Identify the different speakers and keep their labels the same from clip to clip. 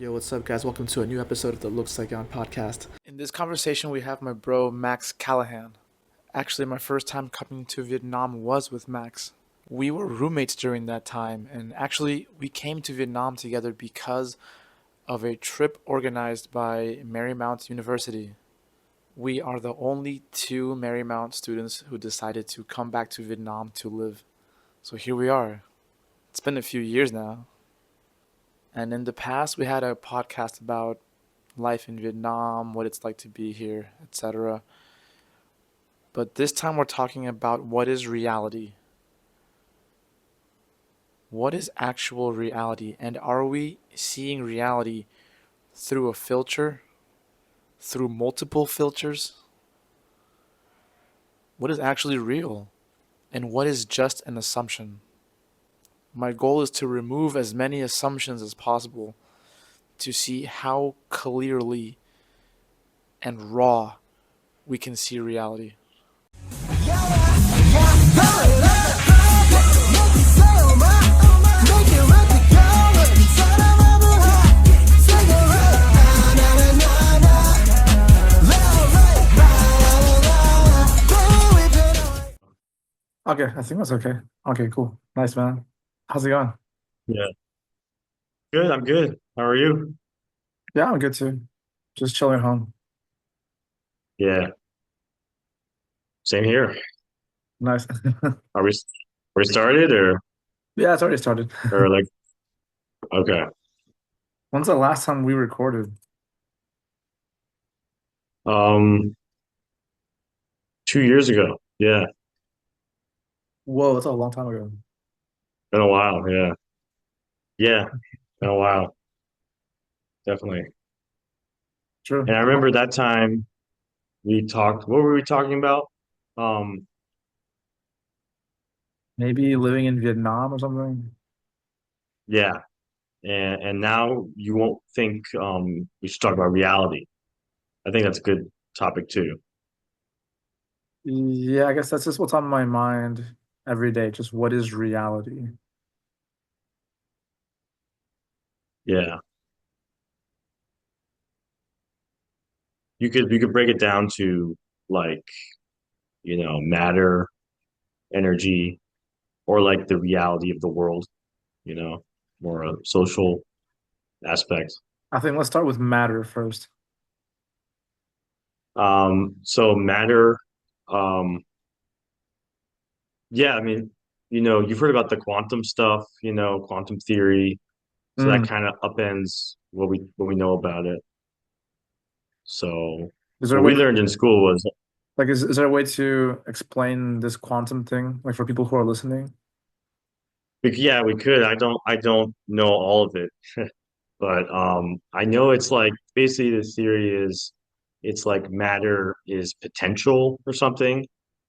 Speaker 1: Yo, what's up, guys? Welcome to a new episode of the Lux Saigon podcast. In this conversation, we have my bro, Max Callahan. Actually, my first time coming to Vietnam was with Max. We were roommates during that time, and actually, we came to Vietnam together because of a trip organized by Marymount University. We are the only two Marymount students who decided to come back to Vietnam to live. So here we are. It's been a few years now. And in the past, we had a podcast about life in Vietnam, what it's like to be here, etc. But this time we're talking about what is reality. What is actual reality? And are we seeing reality through a filter? Through multiple filters? What is actually real? And what is just an assumption? My goal is to remove as many assumptions as possible to see how clearly and raw we can see reality. Okay, I think that's okay. Okay, cool. Nice, man. How's it going?
Speaker 2: Yeah, good. I'm good. How are you?
Speaker 1: Yeah, I'm good too. Just chilling at home.
Speaker 2: Yeah, same here.
Speaker 1: Nice.
Speaker 2: Are we started
Speaker 1: Yeah, it's already started.
Speaker 2: or like okay.
Speaker 1: When's the last time we recorded?
Speaker 2: Um, 2 years ago. Yeah,
Speaker 1: Whoa, that's a long time ago.
Speaker 2: been a while. Yeah, yeah, been a while. Definitely.
Speaker 1: True.
Speaker 2: And I remember that time we talked. What were we talking about? Um,
Speaker 1: Maybe living in Vietnam or something.
Speaker 2: yeah. And now you won't think we should talk about reality. I think that's a good topic too.
Speaker 1: Yeah, I guess that's just what's on my mind every day. Just what is reality?
Speaker 2: Yeah, you could break it down to like matter, energy, or like the reality of the world, you know, more a social aspect.
Speaker 1: I think let's start with matter first.
Speaker 2: So matter, um, yeah, I mean, you've heard about the quantum stuff, quantum theory. So that
Speaker 1: Mm.
Speaker 2: kind of upends what we know about it. So
Speaker 1: Is there a
Speaker 2: what
Speaker 1: way
Speaker 2: we
Speaker 1: to,
Speaker 2: learned in school was
Speaker 1: like is there a way to explain this quantum thing, like for people who are listening?
Speaker 2: yeah, we could. I don't know all of it, but I know it's like basically the theory is it's like matter is potential or something.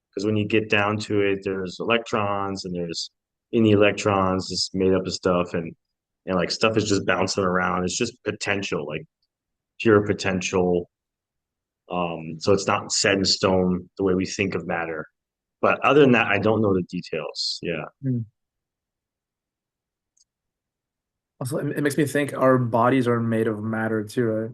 Speaker 2: Because when you get down to it, there's electrons and there's any electrons is made up of stuff and like stuff is just bouncing around. It's just potential, like pure potential. So it's not set in stone the way we think of matter. But other than that, I don't know the details. Yeah.
Speaker 1: Mm. Also, it makes me think our bodies are made of matter too, right?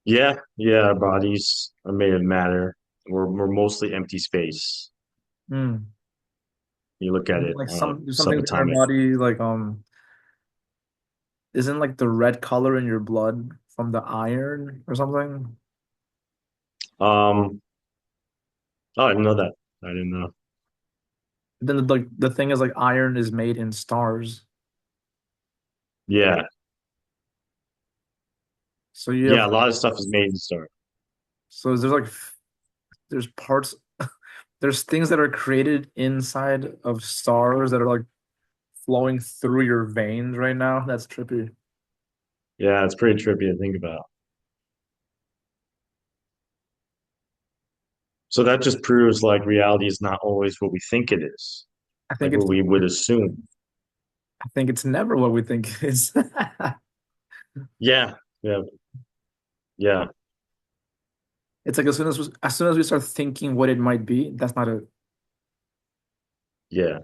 Speaker 2: Yeah, yeah, our bodies are made of matter. We're mostly empty space.
Speaker 1: Mm.
Speaker 2: You look at it
Speaker 1: Like there's some things in our
Speaker 2: subatomic.
Speaker 1: body, like isn't like the red color in your blood from the iron or something?
Speaker 2: Um, oh, I didn't know that. I didn't know.
Speaker 1: Then like the thing is like iron is made in stars.
Speaker 2: Yeah,
Speaker 1: So you
Speaker 2: yeah,
Speaker 1: have
Speaker 2: a lot of stuff is made in stars.
Speaker 1: so there's like there's parts there's things that are created inside of stars that are like flowing through your veins right now. That's trippy.
Speaker 2: Yeah, it's pretty trippy to think about. So that just proves like reality is not always what we think it is,
Speaker 1: I
Speaker 2: like
Speaker 1: think
Speaker 2: what
Speaker 1: it's
Speaker 2: we would assume.
Speaker 1: I think it's never what we think it is.
Speaker 2: Yeah, yeah, yeah,
Speaker 1: It's like as soon as we start thinking what it might be, that's not it.
Speaker 2: yeah,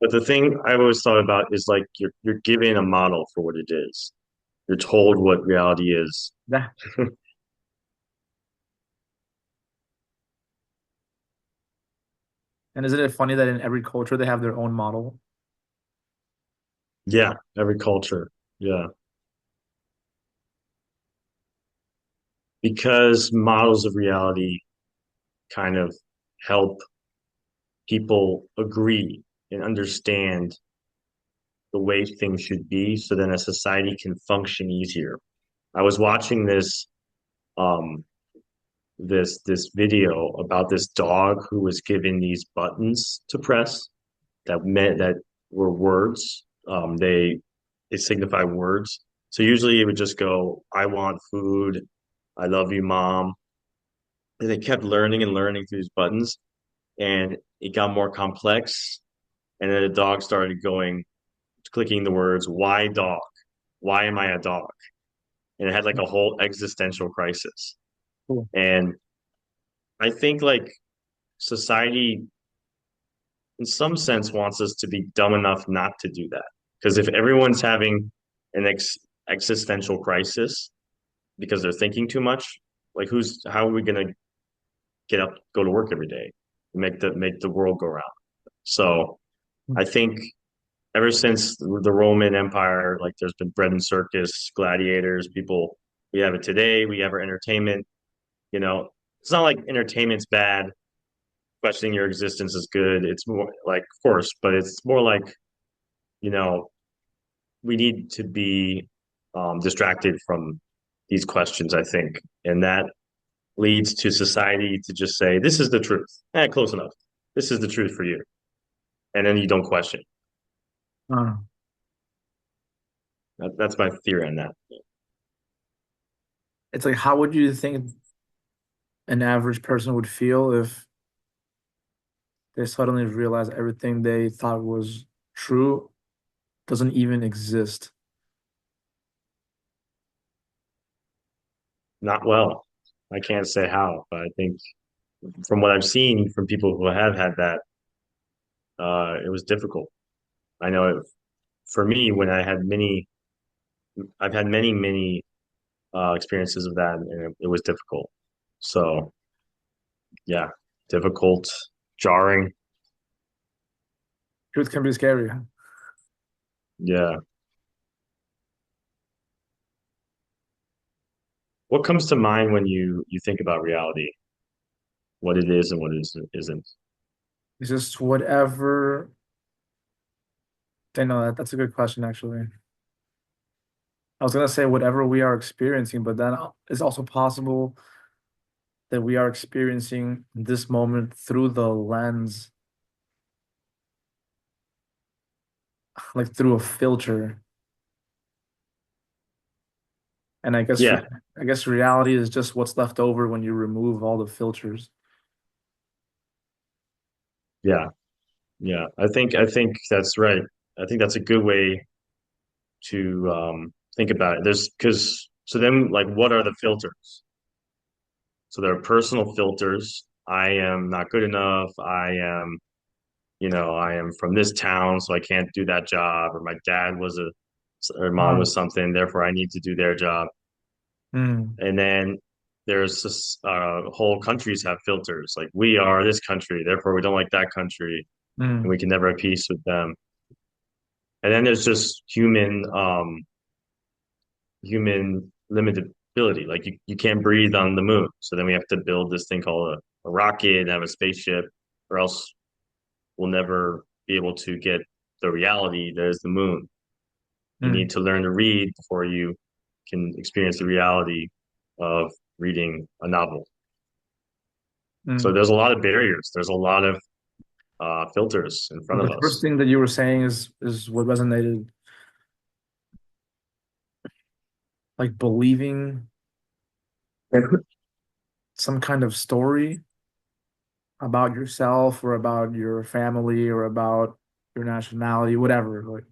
Speaker 2: But the thing I always thought about is like you're given a model for what it is. You're told what reality is.
Speaker 1: Yeah. And isn't it funny that in every culture they have their own model?
Speaker 2: Yeah, every culture. Yeah. Because models of reality kind of help people agree and understand the way things should be so then a society can function easier. I was watching um this video about this dog who was given these buttons to press that were words. They signify words. So usually it would just go, I want food, I love you, mom. And they kept learning and learning through these buttons, and it got more complex. And then the dog started going, clicking the words, why dog? Why am I a dog? And it had like a whole existential crisis.
Speaker 1: Cool.
Speaker 2: And I think like society, in some sense, wants us to be dumb enough not to do that. Because if everyone's having an existential crisis because they're thinking too much, like how are we going to get up, go to work every day, make the world go round? So I think ever since the Roman Empire, like there's been bread and circus, gladiators, people. We have it today. We have our entertainment. You know, it's not like entertainment's bad. Questioning your existence is good. It's more like, of course, but it's more like, you know, we need to be distracted from these questions, I think. And that leads to society to just say, this is the truth. Close enough. This is the truth for you. And then you don't question.
Speaker 1: Uh,
Speaker 2: That's my theory on that.
Speaker 1: it's like, how would you think an average person would feel if they suddenly realize everything they thought was true doesn't even exist?
Speaker 2: Not well. I can't say how, but I think from what I've seen from people who have had that, it was difficult. I know for me, when I've had many experiences of that, and it was difficult. So yeah, difficult, jarring.
Speaker 1: Truth can be scary.
Speaker 2: Yeah. What comes to mind when you think about reality? What it is and what it isn't?
Speaker 1: It's just whatever. I know that's a good question, actually. I was gonna say whatever we are experiencing, but then it's also possible that we are experiencing this moment through the lens, like through a filter. And
Speaker 2: Yeah,
Speaker 1: I guess reality is just what's left over when you remove all the filters.
Speaker 2: yeah, yeah. I think that's right. I think that's a good way to think about it. There's because so then like what are the filters? So there are personal filters. I am not good enough. I am from this town, so I can't do that job. Or my dad was or mom
Speaker 1: Uh,
Speaker 2: was something, therefore I need to do their job.
Speaker 1: mm,
Speaker 2: And then there's whole countries have filters. Like we are this country, therefore we don't like that country, and we
Speaker 1: mm,
Speaker 2: can never have peace with them. And then there's just human limitability. Like you can't breathe on the moon. So then we have to build this thing called a rocket and have a spaceship, or else we'll never be able to get the reality that is the moon. You need
Speaker 1: mm,
Speaker 2: to learn to read before you can experience the reality of reading a novel. So
Speaker 1: mm.
Speaker 2: there's a lot of barriers. There's a lot of filters in front
Speaker 1: But
Speaker 2: of
Speaker 1: the first
Speaker 2: us.
Speaker 1: thing that you were saying is what resonated, like believing some kind of story about yourself or about your family or about your nationality, whatever. Like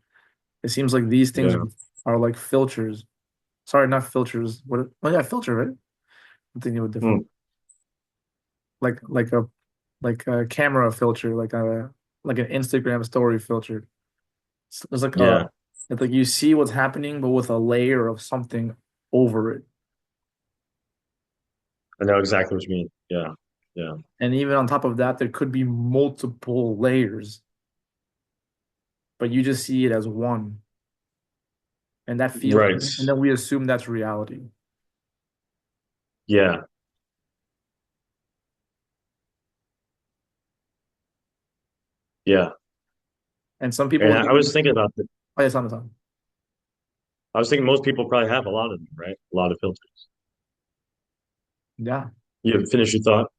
Speaker 1: it seems like these things
Speaker 2: Yeah.
Speaker 1: are like filters. Sorry, not filters. What? Oh yeah, filter, right? I'm thinking of a different,
Speaker 2: Hmm.
Speaker 1: like like a camera filter, like an Instagram story filter. It's like a
Speaker 2: Yeah,
Speaker 1: it's like you see what's happening, but with a layer of something over it.
Speaker 2: I know exactly what you mean. Yeah, yeah,
Speaker 1: And even on top of that, there could be multiple layers, but you just see it as one. And that feels,
Speaker 2: right.
Speaker 1: and then we assume that's reality.
Speaker 2: Yeah, yeah.
Speaker 1: And some
Speaker 2: And
Speaker 1: people,
Speaker 2: I was thinking about the,
Speaker 1: oh yeah, sometimes.
Speaker 2: I was thinking most people probably have a lot of them, right? A lot of filters.
Speaker 1: Yeah.
Speaker 2: You finish your thought?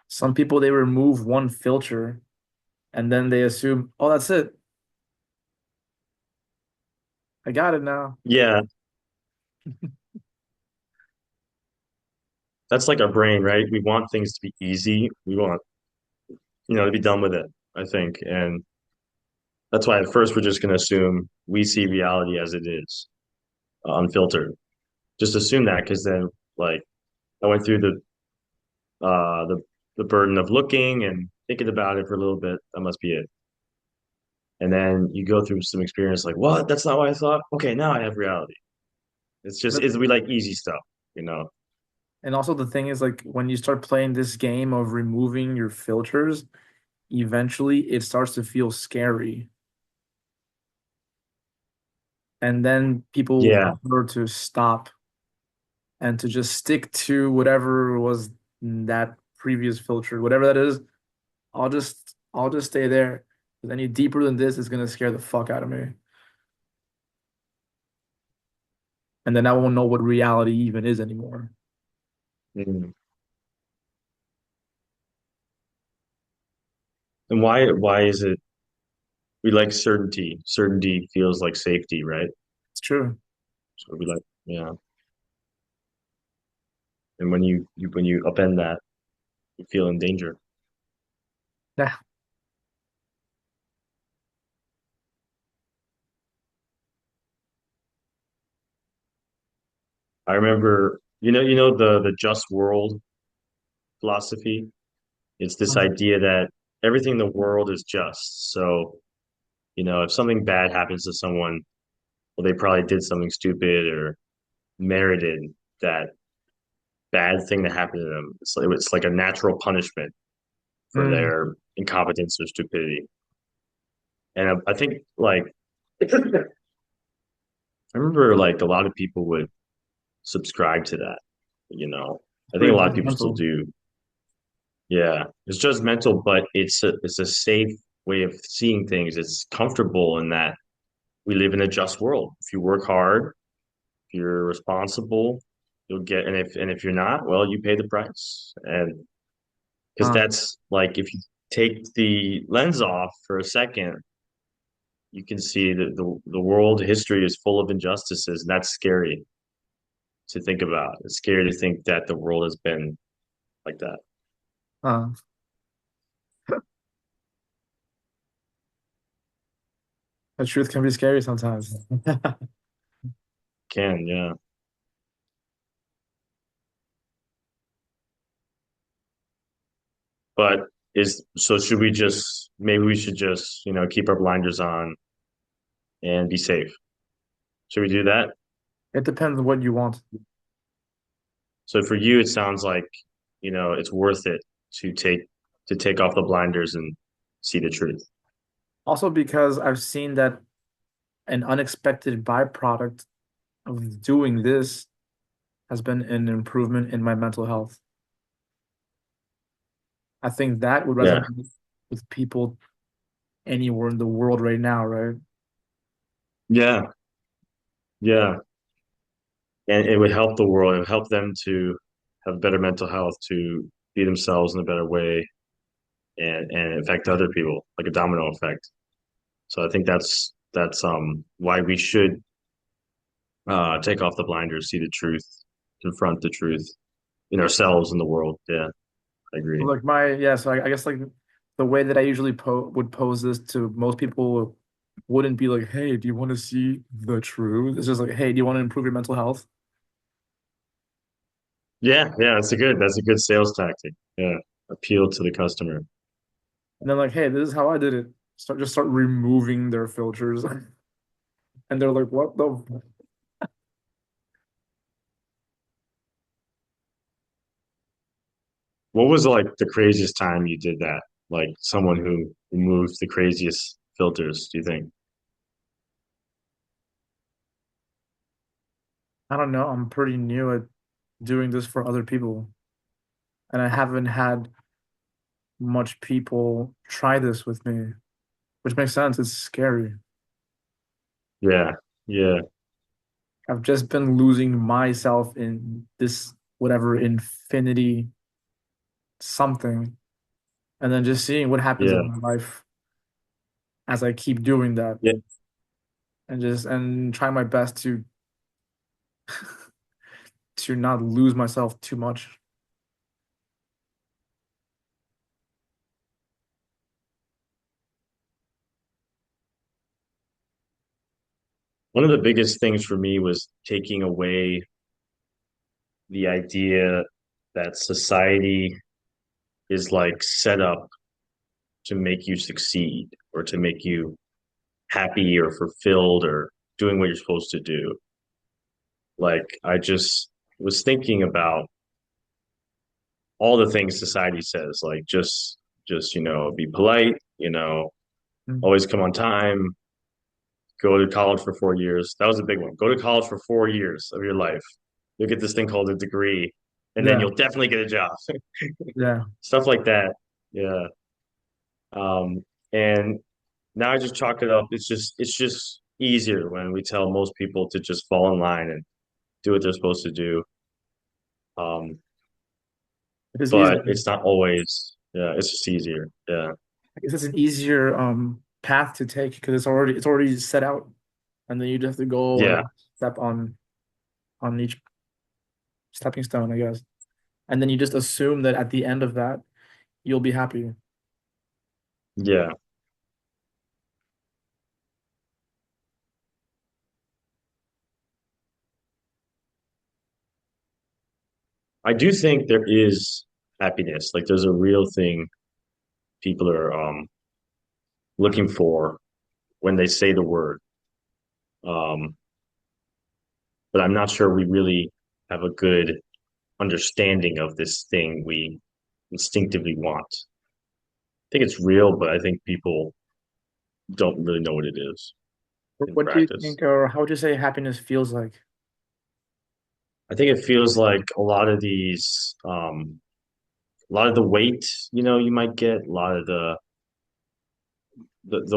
Speaker 1: Some people they remove one filter and then they assume, oh, that's it. I got it now.
Speaker 2: Yeah, that's like our brain, right? We want things to be easy. We want, to be done with it, I think. And that's why at first we're just going to assume we see reality as it is, unfiltered. Just assume that because then, like, I went through uh, the the burden of looking and thinking about it for a little bit. That must be it. And then you go through some experience, like, what? That's not what I thought. Okay, now I have reality. We like easy stuff, you know?
Speaker 1: And also the thing is like when you start playing this game of removing your filters, eventually it starts to feel scary. And then people
Speaker 2: Yeah.
Speaker 1: prefer to stop and to just stick to whatever was that previous filter, whatever that is. I'll just stay there. 'Cause any deeper than this is gonna scare the fuck out of me. And then I won't know what reality even is anymore.
Speaker 2: Mm. And why is it we like certainty? Certainty feels like safety, right?
Speaker 1: It's true.
Speaker 2: So we like, yeah. And when you upend that, you feel in danger.
Speaker 1: Yeah.
Speaker 2: I remember, the just world philosophy. It's this idea that everything in the world is just. So, if something bad happens to someone, well, they probably did something stupid or merited that bad thing that happened to them. It's like a natural punishment for
Speaker 1: Mm.
Speaker 2: their incompetence or stupidity. And I think like I remember like a lot of people would subscribe to that, you know.
Speaker 1: It's
Speaker 2: I think a
Speaker 1: pretty
Speaker 2: lot of people still
Speaker 1: judgmental.
Speaker 2: do. Yeah. It's judgmental, but it's a safe way of seeing things. It's comfortable in that we live in a just world. If you work hard, if you're responsible, you'll get and if you're not, well, you pay the price. And because
Speaker 1: Uh,
Speaker 2: that's like if you take the lens off for a second, you can see that the world history is full of injustices, and that's scary to think about. It's scary to think that the world has been like that.
Speaker 1: uh. The truth can be scary sometimes.
Speaker 2: Can, yeah. But should we just maybe we should just, keep our blinders on and be safe. Should we do that?
Speaker 1: It depends on what you want.
Speaker 2: So for you, it sounds like, it's worth it to take off the blinders and see the truth.
Speaker 1: Also because I've seen that an unexpected byproduct of doing this has been an improvement in my mental health. I think that would
Speaker 2: Yeah.
Speaker 1: resonate with people anywhere in the world right now, right?
Speaker 2: Yeah. Yeah. And it would help the world. It would help them to have better mental health, to be themselves in a better way and affect other people, like a domino effect. So I think that's why we should take off the blinders, see the truth, confront the truth in ourselves in the world. Yeah, I agree.
Speaker 1: Like so I guess like the way that I usually would pose this to most people wouldn't be like, hey, do you want to see the truth? It's just like, hey, do you want to improve your mental health?
Speaker 2: Yeah, yeah, that's a good sales tactic. Yeah. Appeal to the customer.
Speaker 1: And then like, hey, this is how I did it. Start removing their filters. And they're like, what the
Speaker 2: What was like the craziest time you did that? Like someone who removed the craziest filters, do you think?
Speaker 1: I don't know. I'm pretty new at doing this for other people. And I haven't had much people try this with me, which makes sense. It's scary.
Speaker 2: Yeah, yeah,
Speaker 1: I've just been losing myself in this whatever infinity something, and then just seeing what happens in
Speaker 2: yeah,
Speaker 1: my life as I keep doing that,
Speaker 2: yeah.
Speaker 1: and try my best to not lose myself too much.
Speaker 2: One of the biggest things for me was taking away the idea that society is like set up to make you succeed or to make you happy or fulfilled or doing what you're supposed to do. Like I just was thinking about all the things society says, like just be polite,
Speaker 1: Mm.
Speaker 2: always come on time, go to college for 4 years. That was a big one. Go to college for 4 years of your life. You'll get this thing called a degree, and then
Speaker 1: Yeah,
Speaker 2: you'll definitely get a job.
Speaker 1: yeah.
Speaker 2: Stuff like that. Yeah. And now I just chalk it up. It's just easier when we tell most people to just fall in line and do what they're supposed to do. Um,
Speaker 1: It is easier.
Speaker 2: but it's not always. Yeah, it's just easier. Yeah,
Speaker 1: I guess it's an easier path to take because it's already set out, and then you just have to go
Speaker 2: yeah,
Speaker 1: step on each stepping stone, I guess. And then you just assume that at the end of that, you'll be happy.
Speaker 2: yeah. I do think there is happiness. Like there's a real thing people are looking for when they say the word. Um, but I'm not sure we really have a good understanding of this thing we instinctively want. I think it's real, but I think people don't really know what it is in
Speaker 1: What do you
Speaker 2: practice.
Speaker 1: think, or how would you say happiness feels like?
Speaker 2: I think it feels like a lot of the weight, you might get a lot of the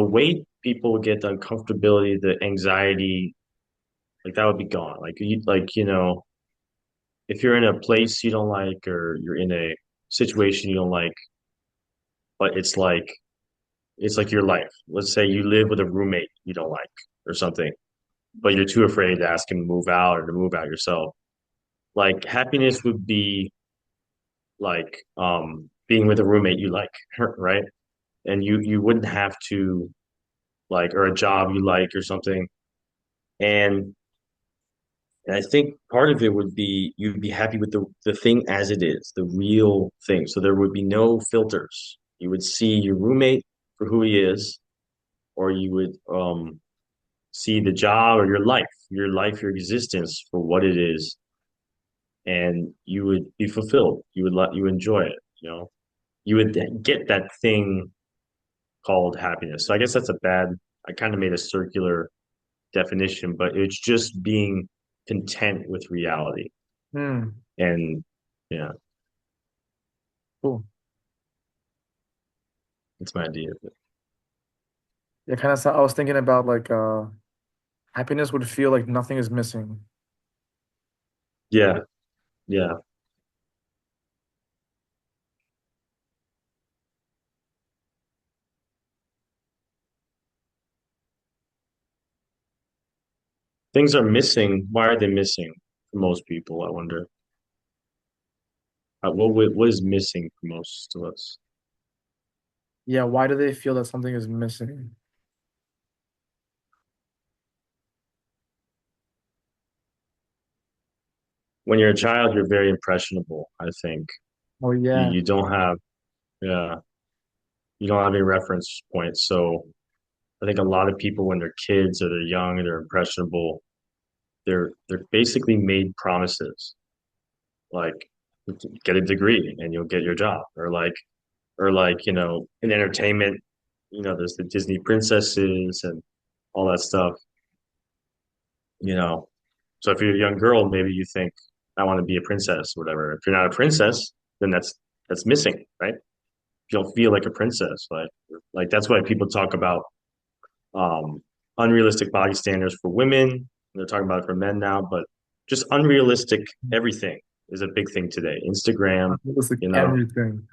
Speaker 2: weight people would get, the uncomfortability, the anxiety, like that would be gone. If you're in a place you don't like or you're in a situation you don't like, but it's like your life. Let's say you live with a roommate you don't like or something, but you're too afraid to ask him to move out or to move out yourself. Like happiness would be like being with a roommate you like, right? And you wouldn't have to like or a job you like or something. And And I think part of it would be you'd be happy with the thing as it is, the real thing. So there would be no filters. You would see your roommate for who he is, or you would see the job or your existence for what it is, and you would be fulfilled. You enjoy it, You would get that thing called happiness. So I guess I kind of made a circular definition, but it's just being content with reality.
Speaker 1: Hmm.
Speaker 2: And yeah,
Speaker 1: Cool.
Speaker 2: that's my idea of it.
Speaker 1: Yeah, kind of. I was thinking about like happiness would feel like nothing is missing.
Speaker 2: Yeah, yeah. Things are missing. Why are they missing for most people? I wonder. What is missing for most of us?
Speaker 1: Yeah, why do they feel that something is missing?
Speaker 2: When you're a child, you're very impressionable, I think.
Speaker 1: Oh
Speaker 2: You
Speaker 1: yeah.
Speaker 2: you don't have, yeah. You don't have any reference points. So I think a lot of people when they're kids or they're young or they're impressionable, they're basically made promises like get a degree and you'll get your job, or like in entertainment, there's the Disney princesses and all that stuff, you know. So if you're a young girl, maybe you think I want to be a princess or whatever. If you're not a princess, then that's missing, right? You don't feel like a princess, like that's why people talk about um unrealistic body standards for women. They're talking about it for men now, but just unrealistic everything is a big thing today. Instagram,
Speaker 1: It's like
Speaker 2: you know,
Speaker 1: everything.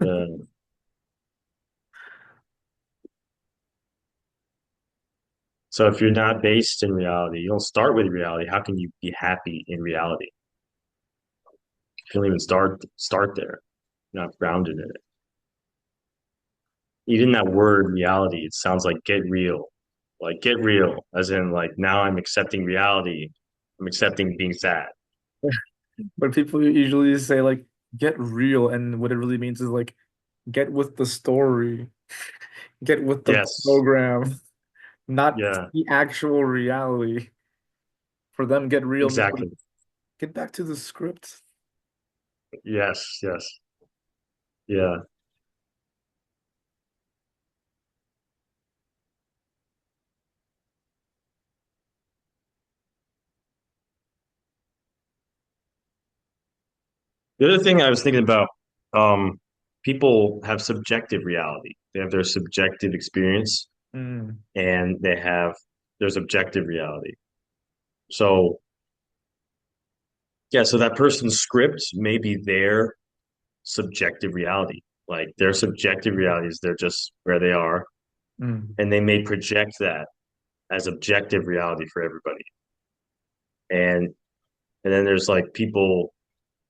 Speaker 2: uh, so if you're not based in reality, you don't start with reality. How can you be happy in reality? You can't even start there. You're not grounded in it. Even that word reality, it sounds like get real. Like get real, as in like now I'm accepting reality. I'm accepting being sad.
Speaker 1: But people usually say like get real, and what it really means is like get with the story, get with the
Speaker 2: Yes.
Speaker 1: program, not
Speaker 2: Yeah,
Speaker 1: the actual reality. For them, get real means like,
Speaker 2: exactly.
Speaker 1: get back to the script.
Speaker 2: Yes, yes. Yeah. The other thing I was thinking about, um, people have subjective reality. They have their subjective experience
Speaker 1: Mm,
Speaker 2: and they have their subjective reality. So yeah, so that person's script may be their subjective reality. Like their subjective reality is they're just where they are,
Speaker 1: mm,
Speaker 2: and they may project that as objective reality for everybody. And and then there's like people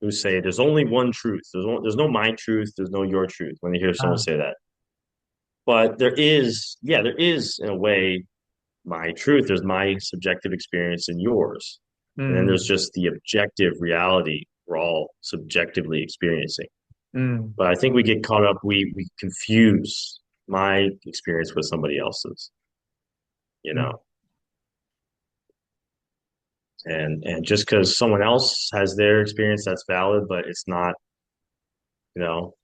Speaker 2: who say there's only one truth. There's no my truth. There's no your truth. When you hear someone
Speaker 1: ah,
Speaker 2: say that, but there is, yeah, there is in a way my truth. There's my subjective experience and yours, and then there's
Speaker 1: mm,
Speaker 2: just the objective reality we're all subjectively experiencing.
Speaker 1: mm,
Speaker 2: But I think we get caught up. We confuse my experience with somebody else's, you
Speaker 1: mm.
Speaker 2: know, and just because someone else has their experience, that's valid, but it's not.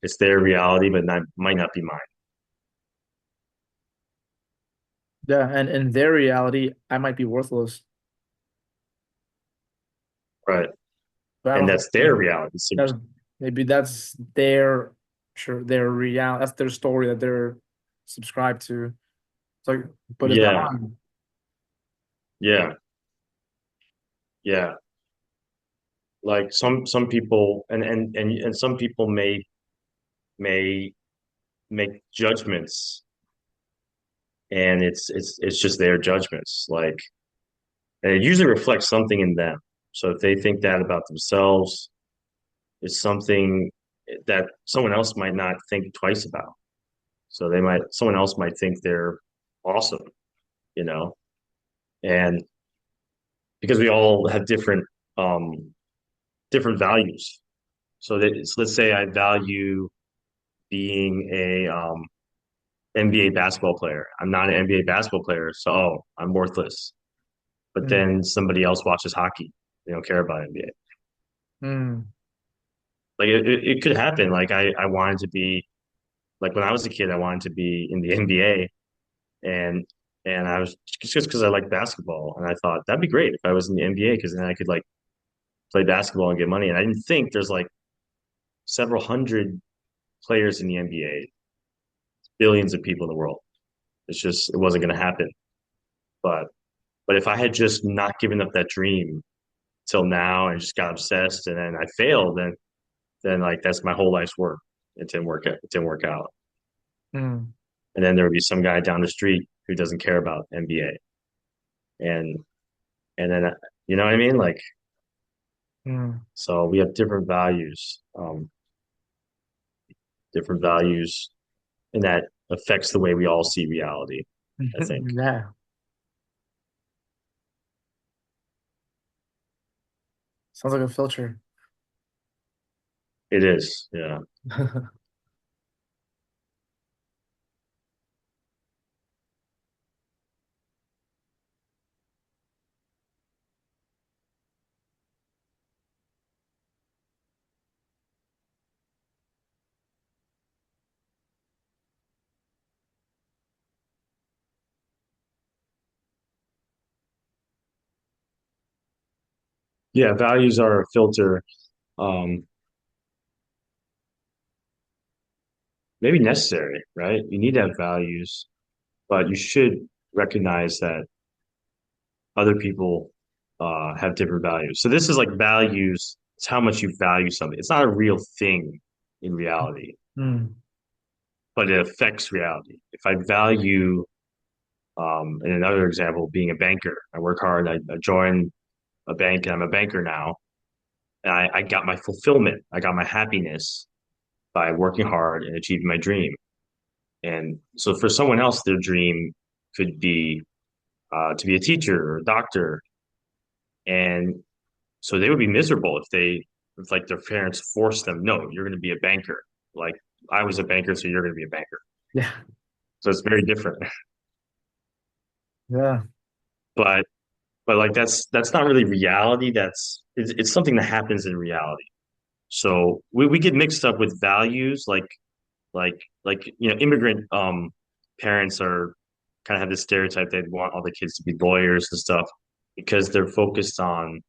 Speaker 2: It's their reality, but not might not be mine.
Speaker 1: Yeah, and in their reality, I might be worthless,
Speaker 2: Right.
Speaker 1: but I
Speaker 2: And
Speaker 1: don't
Speaker 2: that's their
Speaker 1: think
Speaker 2: reality. So,
Speaker 1: that's maybe that's their sure their real that's their story that they're subscribed to. It's like, but it's not
Speaker 2: yeah,
Speaker 1: mine.
Speaker 2: yeah, yeah. Like some people and some people may make judgments and it's just their judgments. Like and it usually reflects something in them. So if they think that about themselves, it's something that someone else might not think twice about. So someone else might think they're awesome, you know, and because we all have different values. So let's say I value being a NBA basketball player. I'm not an NBA basketball player, so I'm worthless. But
Speaker 1: Mm,
Speaker 2: then somebody else watches hockey. They don't care about NBA.
Speaker 1: mm,
Speaker 2: Like it could happen. Like I wanted to be like when I was a kid, I wanted to be in the NBA, and I was just because I like basketball, and I thought that'd be great if I was in the NBA because then I could like play basketball and get money. And I didn't think there's like several hundred players in the NBA, billions of people in the world. It wasn't going to happen. But if I had just not given up that dream till now and just got obsessed and then I failed, then like that's my whole life's work. It didn't work out. It didn't work out.
Speaker 1: mm,
Speaker 2: And then there would be some guy down the street who doesn't care about NBA. And then you know what I mean? Like
Speaker 1: mm.
Speaker 2: so we have different values, and that affects the way we all see reality, I think.
Speaker 1: Yeah, sounds like a filter.
Speaker 2: It is, yeah. Yeah, values are a filter. Um, Maybe necessary, right? You need to have values, but you should recognize that other people have different values. So this is like values. It's how much you value something. It's not a real thing in reality,
Speaker 1: Mm.
Speaker 2: but it affects reality. If I value, in another example, being a banker, I work hard. I join a bank, and I'm a banker now, and I got my fulfillment. I got my happiness by working hard and achieving my dream. And so for someone else, their dream could be to be a teacher or a doctor. And so they would be miserable if like their parents forced them, no, you're going to be a banker. Like I was a banker, so you're going to be a banker.
Speaker 1: Yeah.
Speaker 2: So it's very different.
Speaker 1: Yeah.
Speaker 2: But but like that's not really reality. It's something that happens in reality. So we get mixed up with values immigrant parents are kind of have this stereotype they'd want all the kids to be lawyers and stuff because they're focused on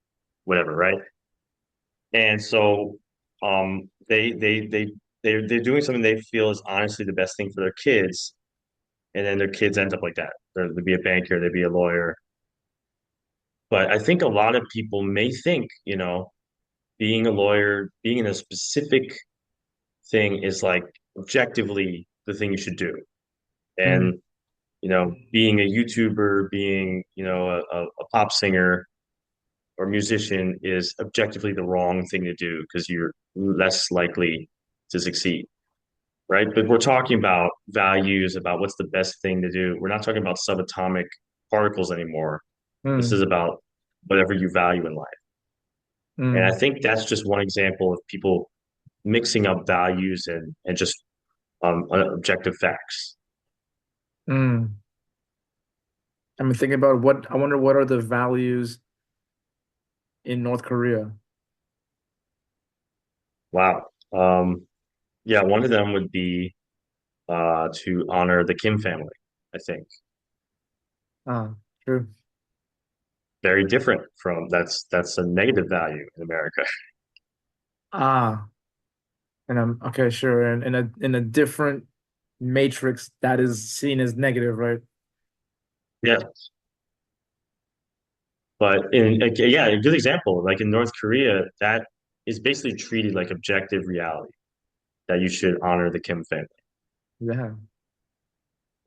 Speaker 2: whatever, right? And so they're doing something they feel is honestly the best thing for their kids, and then their kids end up like that. They'd be a banker, they'd be a lawyer. But I think a lot of people may think, being a lawyer, being in a specific thing is like objectively the thing you should do.
Speaker 1: Mm.
Speaker 2: And being a YouTuber, being, a pop singer or musician is objectively the wrong thing to do because you're less likely to succeed, right? But we're talking about values, about what's the best thing to do. We're not talking about subatomic particles anymore. This is
Speaker 1: Mm.
Speaker 2: about whatever you value in life. And I
Speaker 1: Mm.
Speaker 2: think that's just one example of people mixing up values and just objective facts.
Speaker 1: Mm. I'm thinking about I wonder what are the values in North Korea?
Speaker 2: Wow. Yeah, one of them would be to honor the Kim family, I think.
Speaker 1: Ah, true.
Speaker 2: Very different from that's a negative value in America.
Speaker 1: Ah, and I'm okay, sure. And in a different matrix that is seen as negative, right?
Speaker 2: Yeah. But in like, yeah, a good example, like in North Korea, that is basically treated like objective reality that you should honor the Kim family.
Speaker 1: Yeah.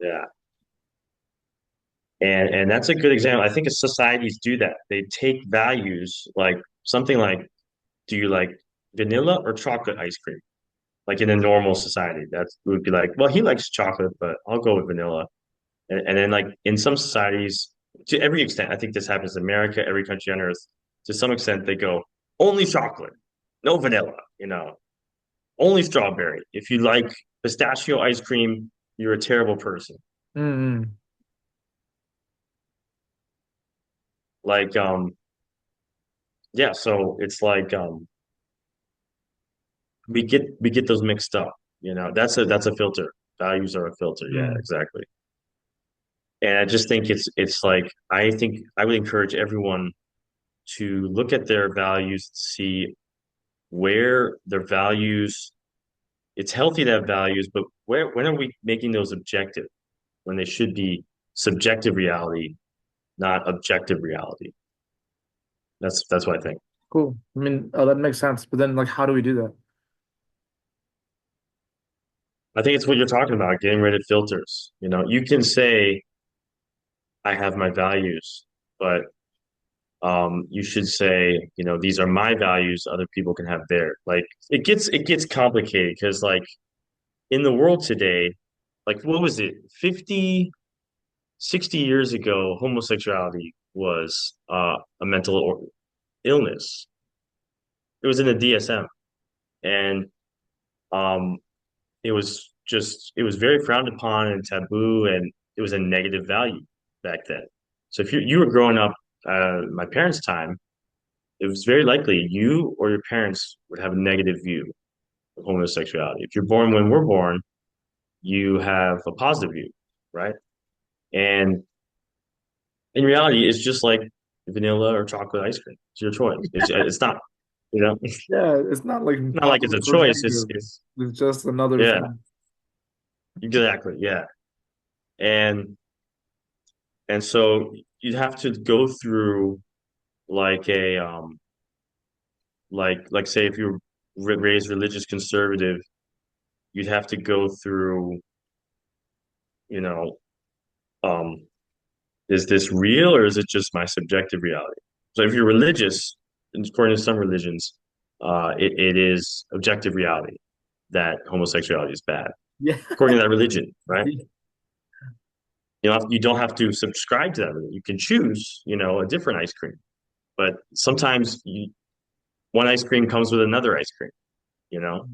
Speaker 2: Yeah. And that's a good example. I think societies do that. They take values like something like, do you like vanilla or chocolate ice cream? Like in a normal society, that would be like, well, he likes chocolate, but I'll go with vanilla. And then like in some societies, to every extent, I think this happens in America, every country on earth, to some extent, they go only chocolate, no vanilla, only strawberry. If you like pistachio ice cream, you're a terrible person.
Speaker 1: Mm.
Speaker 2: Like, yeah, so it's like we get those mixed up. That's a filter. Values are a filter. Yeah,
Speaker 1: Mm.
Speaker 2: exactly. And I just think it's like I think I would encourage everyone to look at their values, see where their values, it's healthy to have values, but when are we making those objective when they should be subjective reality, not objective reality? That's what I think.
Speaker 1: Cool. I mean, that makes sense. But then, like, how do we do that?
Speaker 2: I think it's what you're talking about, getting rid of filters. You can say I have my values, but you should say, these are my values, other people can have their. Like it gets complicated because like in the world today, like what was it, 50, 60 years ago, homosexuality was a illness. It was in the DSM, and um, it was very frowned upon and taboo, and it was a negative value back then. So if you were growing up, my parents' time, it was very likely you or your parents would have a negative view of homosexuality. If you're born when we're born, you have a positive view, right? And in reality, it's just like vanilla or chocolate ice cream. It's your choice. It's not, you know, it's
Speaker 1: Yeah, it's not like
Speaker 2: not like it's a
Speaker 1: positive or
Speaker 2: choice.
Speaker 1: negative.
Speaker 2: It's
Speaker 1: It's just another
Speaker 2: yeah,
Speaker 1: thing.
Speaker 2: exactly. Yeah. And so you'd have to go through like a like say if you were raised religious conservative, you'd have to go through, you know, um, is this real or is it just my subjective reality? So if you're religious, according to some religions, it is objective reality that homosexuality is bad,
Speaker 1: Yeah.
Speaker 2: according to that religion, right? You don't have to subscribe to that religion. You can choose, a different ice cream, but sometimes one ice cream comes with another ice cream. You know,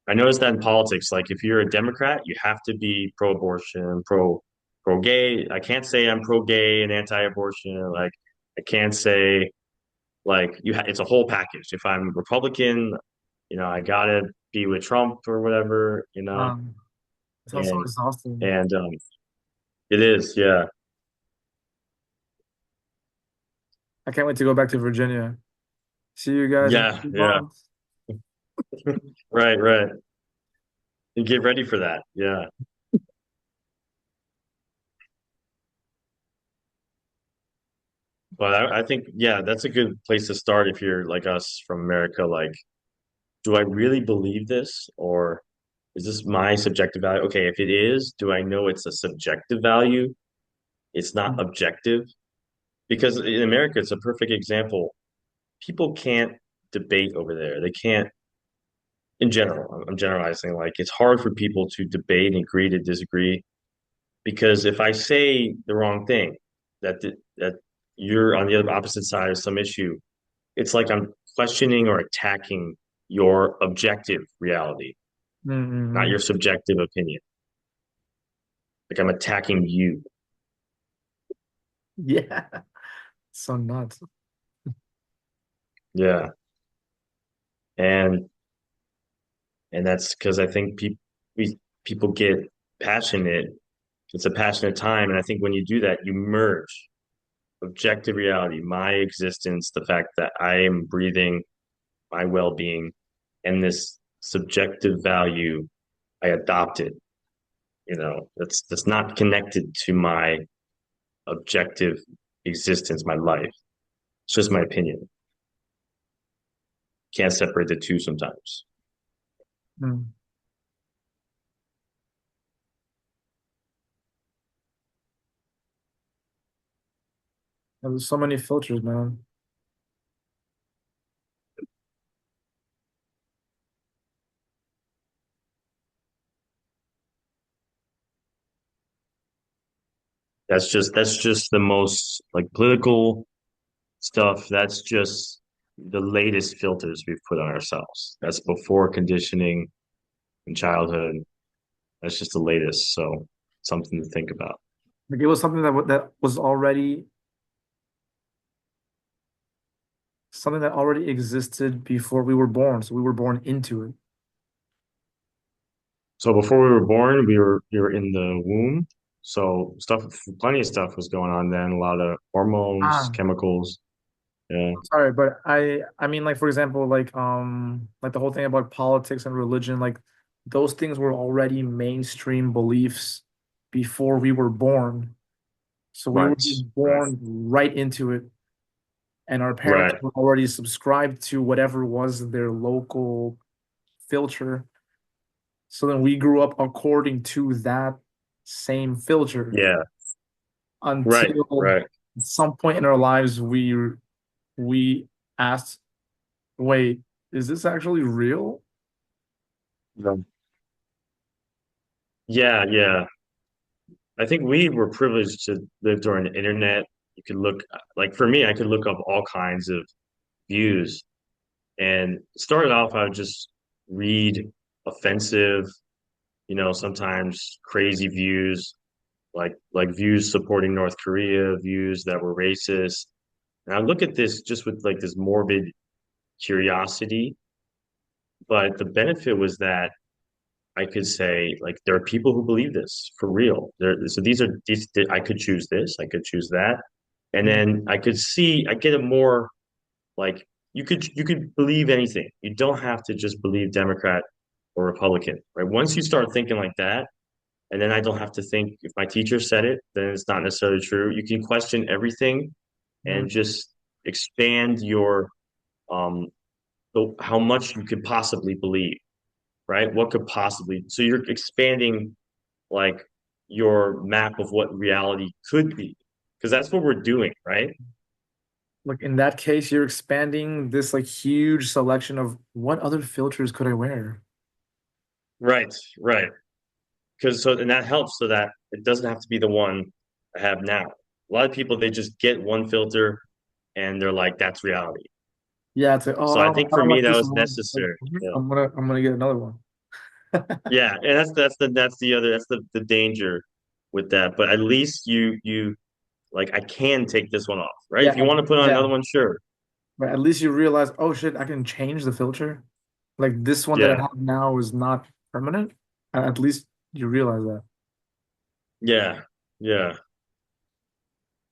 Speaker 2: I noticed that in politics, like if you're a Democrat, you have to be pro-abortion, pro-gay. I can't say I'm pro-gay and anti-abortion. Like I can't say like it's a whole package. If I'm Republican, I gotta be with Trump or whatever,
Speaker 1: Um, it sounds so
Speaker 2: and
Speaker 1: exhausting.
Speaker 2: and it is, yeah,
Speaker 1: I can't wait to go back to Virginia. See you guys in
Speaker 2: yeah,
Speaker 1: 2
Speaker 2: yeah,
Speaker 1: months.
Speaker 2: right, right. You get ready for that, yeah. But I think, yeah, that's a good place to start if you're like us from America. Like, do I really believe this, or is this my subjective value? Okay, if it is, do I know it's a subjective value? It's not objective. Because in America, it's a perfect example. People can't debate over there. They can't, in general, I'm generalizing, like, it's hard for people to debate and agree to disagree. Because if I say the wrong thing, that you're on the other opposite side of some issue, it's like I'm questioning or attacking your objective reality, not
Speaker 1: Mm-hmm.
Speaker 2: your subjective opinion. Like I'm attacking you.
Speaker 1: Yeah, so nuts.
Speaker 2: Yeah. And that's because I think people get passionate. It's a passionate time. And I think when you do that, you merge objective reality, my existence, the fact that I am breathing, my well-being, and this subjective value I adopted. That's not connected to my objective existence, my life. It's just my opinion. Can't separate the two sometimes.
Speaker 1: Mm. There's so many filters, man.
Speaker 2: That's just the most like political stuff. That's just the latest filters we've put on ourselves. That's before conditioning in childhood. That's just the latest. So something to think about.
Speaker 1: Like it was something that was already something that already existed before we were born. So we were born into it.
Speaker 2: So before we were born, we were in the womb. So plenty of stuff was going on then. A lot of hormones,
Speaker 1: Ah,
Speaker 2: chemicals. Yeah.
Speaker 1: sorry, but I mean like for example, like the whole thing about politics and religion, like those things were already mainstream beliefs before we were born. So we were
Speaker 2: Right.
Speaker 1: just
Speaker 2: Right.
Speaker 1: born right into it. And our parents
Speaker 2: Right.
Speaker 1: were already subscribed to whatever was their local filter. So then we grew up according to that same filter
Speaker 2: Yeah. Right.
Speaker 1: until
Speaker 2: Right.
Speaker 1: at some point in our lives we asked, wait, is this actually real?
Speaker 2: Um, Yeah. Yeah. I think we were privileged to live during the internet. You could look, like for me, I could look up all kinds of views. And started off, I would just read offensive, sometimes crazy views, like views supporting North Korea, views that were racist. And I look at this just with like this morbid curiosity. But the benefit was that I could say, like, there are people who believe this for real. So these, I could choose this, I could choose that. And then I get a more Like you could believe anything. You don't have to just believe Democrat or Republican, right? Once you start thinking like that, and then I don't have to think if my teacher said it, then it's not necessarily true. You can question everything
Speaker 1: Mm.
Speaker 2: and just expand your um how much you could possibly believe, right? What could possibly so you're expanding like your map of what reality could be because that's what we're doing, right?
Speaker 1: Like in that case, you're expanding this like huge selection of what other filters could I wear?
Speaker 2: Right, right. Because so and that helps so that it doesn't have to be the one I have now. A lot of people they just get one filter and they're like, that's reality.
Speaker 1: Yeah, it's like, oh,
Speaker 2: So I think
Speaker 1: I
Speaker 2: for
Speaker 1: don't
Speaker 2: me
Speaker 1: like
Speaker 2: that
Speaker 1: this
Speaker 2: was
Speaker 1: one. Like,
Speaker 2: necessary. Yeah.
Speaker 1: I'm gonna get another one.
Speaker 2: Yeah, and that's the other that's the danger with that. But at least you like I can take this one off, right?
Speaker 1: Yeah,
Speaker 2: If you want to put on
Speaker 1: yeah.
Speaker 2: another one, sure.
Speaker 1: But at least you realize, oh shit, I can change the filter. Like this one that I
Speaker 2: Yeah.
Speaker 1: have now is not permanent. At least you realize that.
Speaker 2: Yeah. Yeah.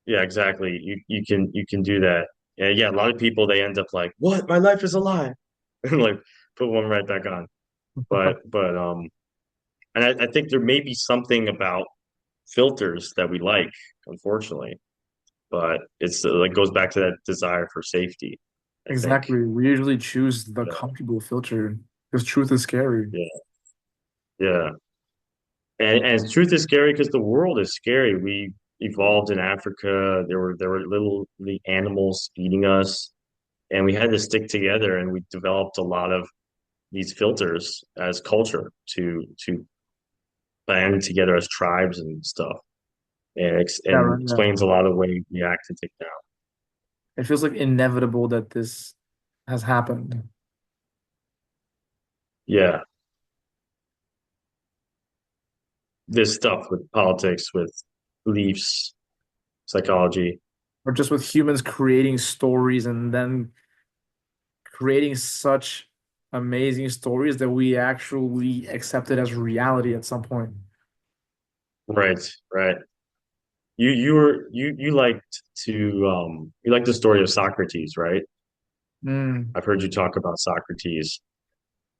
Speaker 2: Yeah, exactly. You can do that. And yeah, a lot of people they end up like, "What? My life is a lie." And like put one right back on. But and I think there may be something about filters that we like, unfortunately. But it's like goes back to that desire for safety, I think.
Speaker 1: Exactly. We usually choose the
Speaker 2: Yeah.
Speaker 1: comfortable filter because truth is scary.
Speaker 2: Yeah. Yeah. And truth is scary because the world is scary. We evolved in Africa. There were little the animals eating us, and we had to stick together. And we developed a lot of these filters as culture to band together as tribes and stuff. And
Speaker 1: Yeah, right.
Speaker 2: and
Speaker 1: Yeah.
Speaker 2: explains a lot of ways we act and take down.
Speaker 1: It feels like inevitable that this has happened.
Speaker 2: Yeah, this stuff with politics, with beliefs, psychology.
Speaker 1: Or just with humans creating stories and then creating such amazing stories that we actually accept it as reality at some point.
Speaker 2: Right, right. You liked to you like the story of Socrates, right?
Speaker 1: Mm.
Speaker 2: I've heard you talk about Socrates.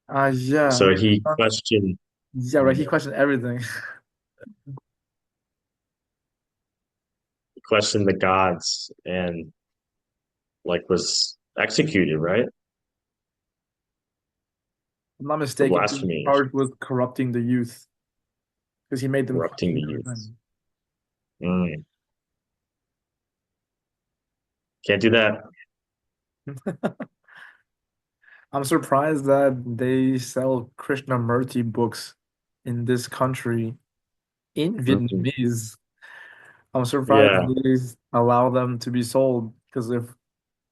Speaker 1: Yeah.
Speaker 2: So he questioned
Speaker 1: Yeah, right. He questioned everything.
Speaker 2: he questioned the gods and like was executed, right?
Speaker 1: I'm not
Speaker 2: For
Speaker 1: mistaken, he was
Speaker 2: blasphemy,
Speaker 1: charged with corrupting the youth because he made them
Speaker 2: corrupting the
Speaker 1: question
Speaker 2: youth.
Speaker 1: everything.
Speaker 2: Mm, can't do that.
Speaker 1: I'm surprised that they sell Krishnamurti books in this country in
Speaker 2: Mhm.
Speaker 1: Vietnamese. I'm surprised
Speaker 2: Yeah,
Speaker 1: they allow them to be sold because if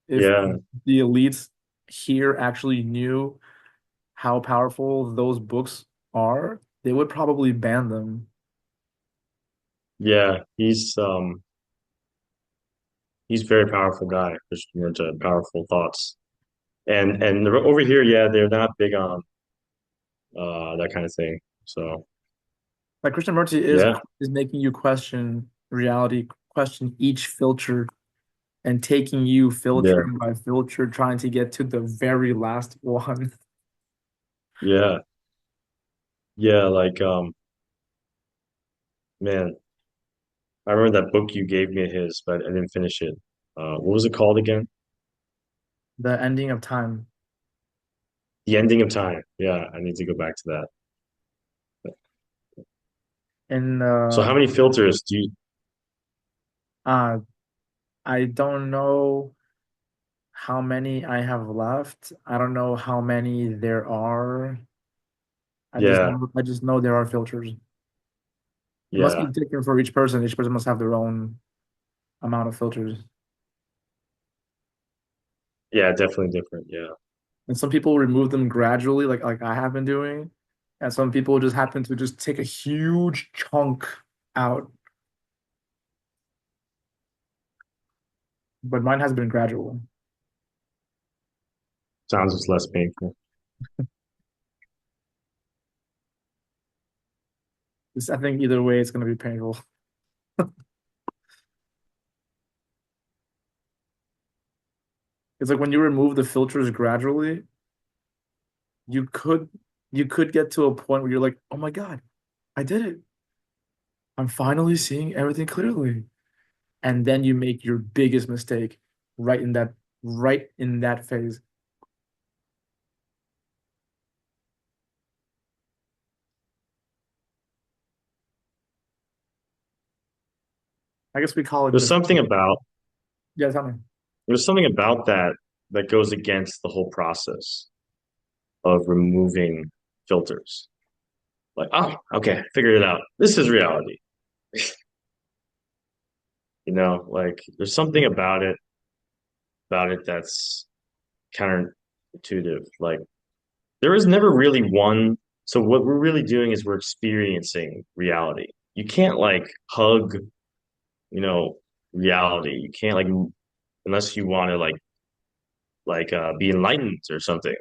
Speaker 2: yeah,
Speaker 1: the elites here actually knew how powerful those books are, they would probably ban them.
Speaker 2: yeah. He's a very powerful guy. Just powerful thoughts. And over here, yeah, they're not big on that kind of thing. So
Speaker 1: Like Krishnamurti
Speaker 2: yeah,
Speaker 1: is making you question reality, question each filter, and taking you filter
Speaker 2: yeah,
Speaker 1: by filter, trying to get to the very last one.
Speaker 2: yeah, yeah. Like man, I remember that book you gave me his, but I didn't finish it. What was it called again?
Speaker 1: The ending of time.
Speaker 2: The Ending of Time. Yeah, I need to go back to that.
Speaker 1: And
Speaker 2: So how many filters do you?
Speaker 1: uh, I don't know how many I have left. I don't know how many there are.
Speaker 2: Yeah,
Speaker 1: I just know there are filters. It must be
Speaker 2: yeah,
Speaker 1: different for each person. Each person must have their own amount of filters.
Speaker 2: yeah. Definitely different. Yeah,
Speaker 1: And some people remove them gradually, like I have been doing. And some people just happen to just take a huge chunk out. But mine has been gradual.
Speaker 2: sounds just less painful.
Speaker 1: I think either way, it's going to be painful. It's like when you remove the filters gradually, you could you could get to a point where you're like, oh my God, I did it. I'm finally seeing everything clearly. And then you make your biggest mistake right in that phase. I guess we call it
Speaker 2: There's something
Speaker 1: mistake.
Speaker 2: about
Speaker 1: Yeah, tell me.
Speaker 2: there's something about that that goes against the whole process of removing filters. Like, oh, okay, figured it out. This is reality. Like there's something about it that's counterintuitive. Like there is never really one. So what we're really doing is we're experiencing reality. You can't like hug, you know, reality. You can't like unless you want to be enlightened or something.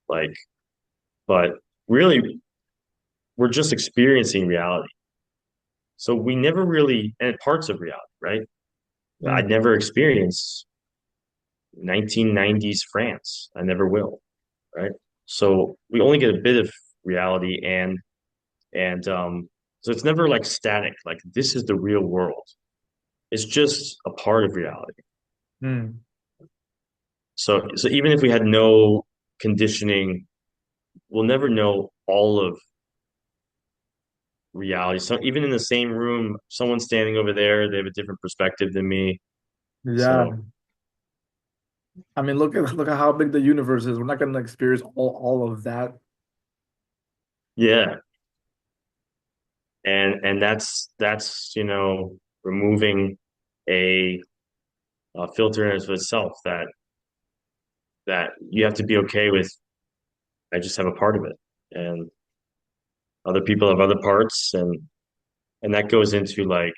Speaker 2: Like but really we're just experiencing reality. So we never really and parts of reality, right? I
Speaker 1: Mm.
Speaker 2: never experienced 1990s France. I never will, right? So we only get a bit of reality and so it's never like static, like this is the real world. It's just a part of reality.
Speaker 1: Mm.
Speaker 2: So even if we had no conditioning, we'll never know all of reality. So even in the same room, someone's standing over there, they have a different perspective than me.
Speaker 1: Yeah.
Speaker 2: So
Speaker 1: I mean, look at how big the universe is. We're not gonna experience all of that.
Speaker 2: yeah, and that's removing a, a filter in of itself that you have to be okay with. I just have a part of it, and other people have other parts, and that goes into like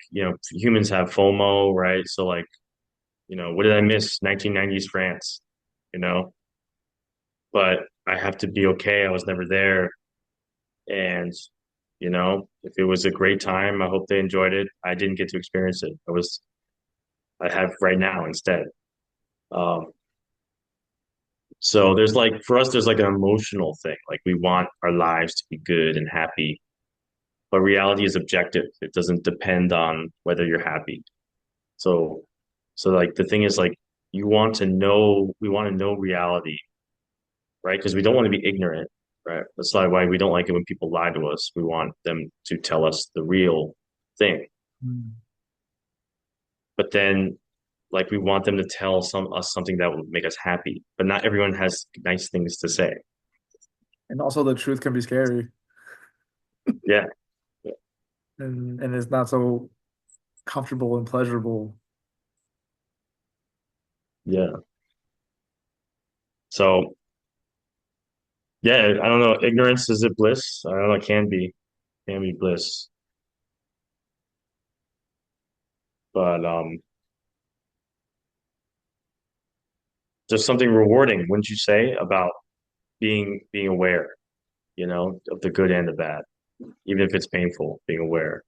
Speaker 2: humans have FOMO, right? So like what did I miss? 1990s France, you know, but I have to be okay. I was never there, and if it was a great time, I hope they enjoyed it. I didn't get to experience it. I have right now instead. Um, so there's like for us, there's like an emotional thing. Like we want our lives to be good and happy, but reality is objective. It doesn't depend on whether you're happy. So, so like the thing is like we want to know reality, right? Because we don't want to be ignorant, right? That's like why we don't like it when people lie to us. We want them to tell us the real thing.
Speaker 1: Mm.
Speaker 2: But then like we want them to tell us something that will make us happy. But not everyone has nice things to say.
Speaker 1: And also the truth can be scary
Speaker 2: Yeah.
Speaker 1: and it's not so comfortable and pleasurable.
Speaker 2: Yeah. So yeah, I don't know. Ignorance is it bliss? I don't know. It can be bliss. But there's something rewarding, wouldn't you say, about being aware, of the good and the bad, even if it's painful, being aware.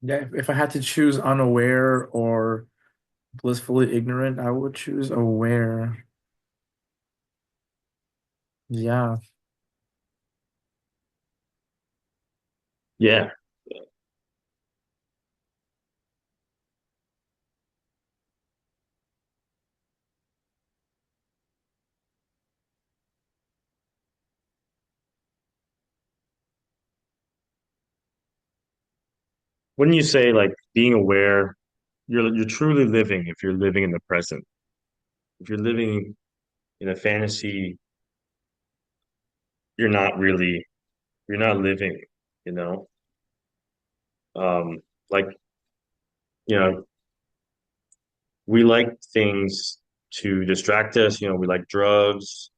Speaker 1: Yeah, if I had to choose unaware or blissfully ignorant, I would choose aware. Yeah.
Speaker 2: Yeah. Wouldn't you say like being aware, you're truly living if you're living in the present. If you're living in a fantasy, you're not really you're not living, you know? Like, you know, we like things to distract us, we like drugs,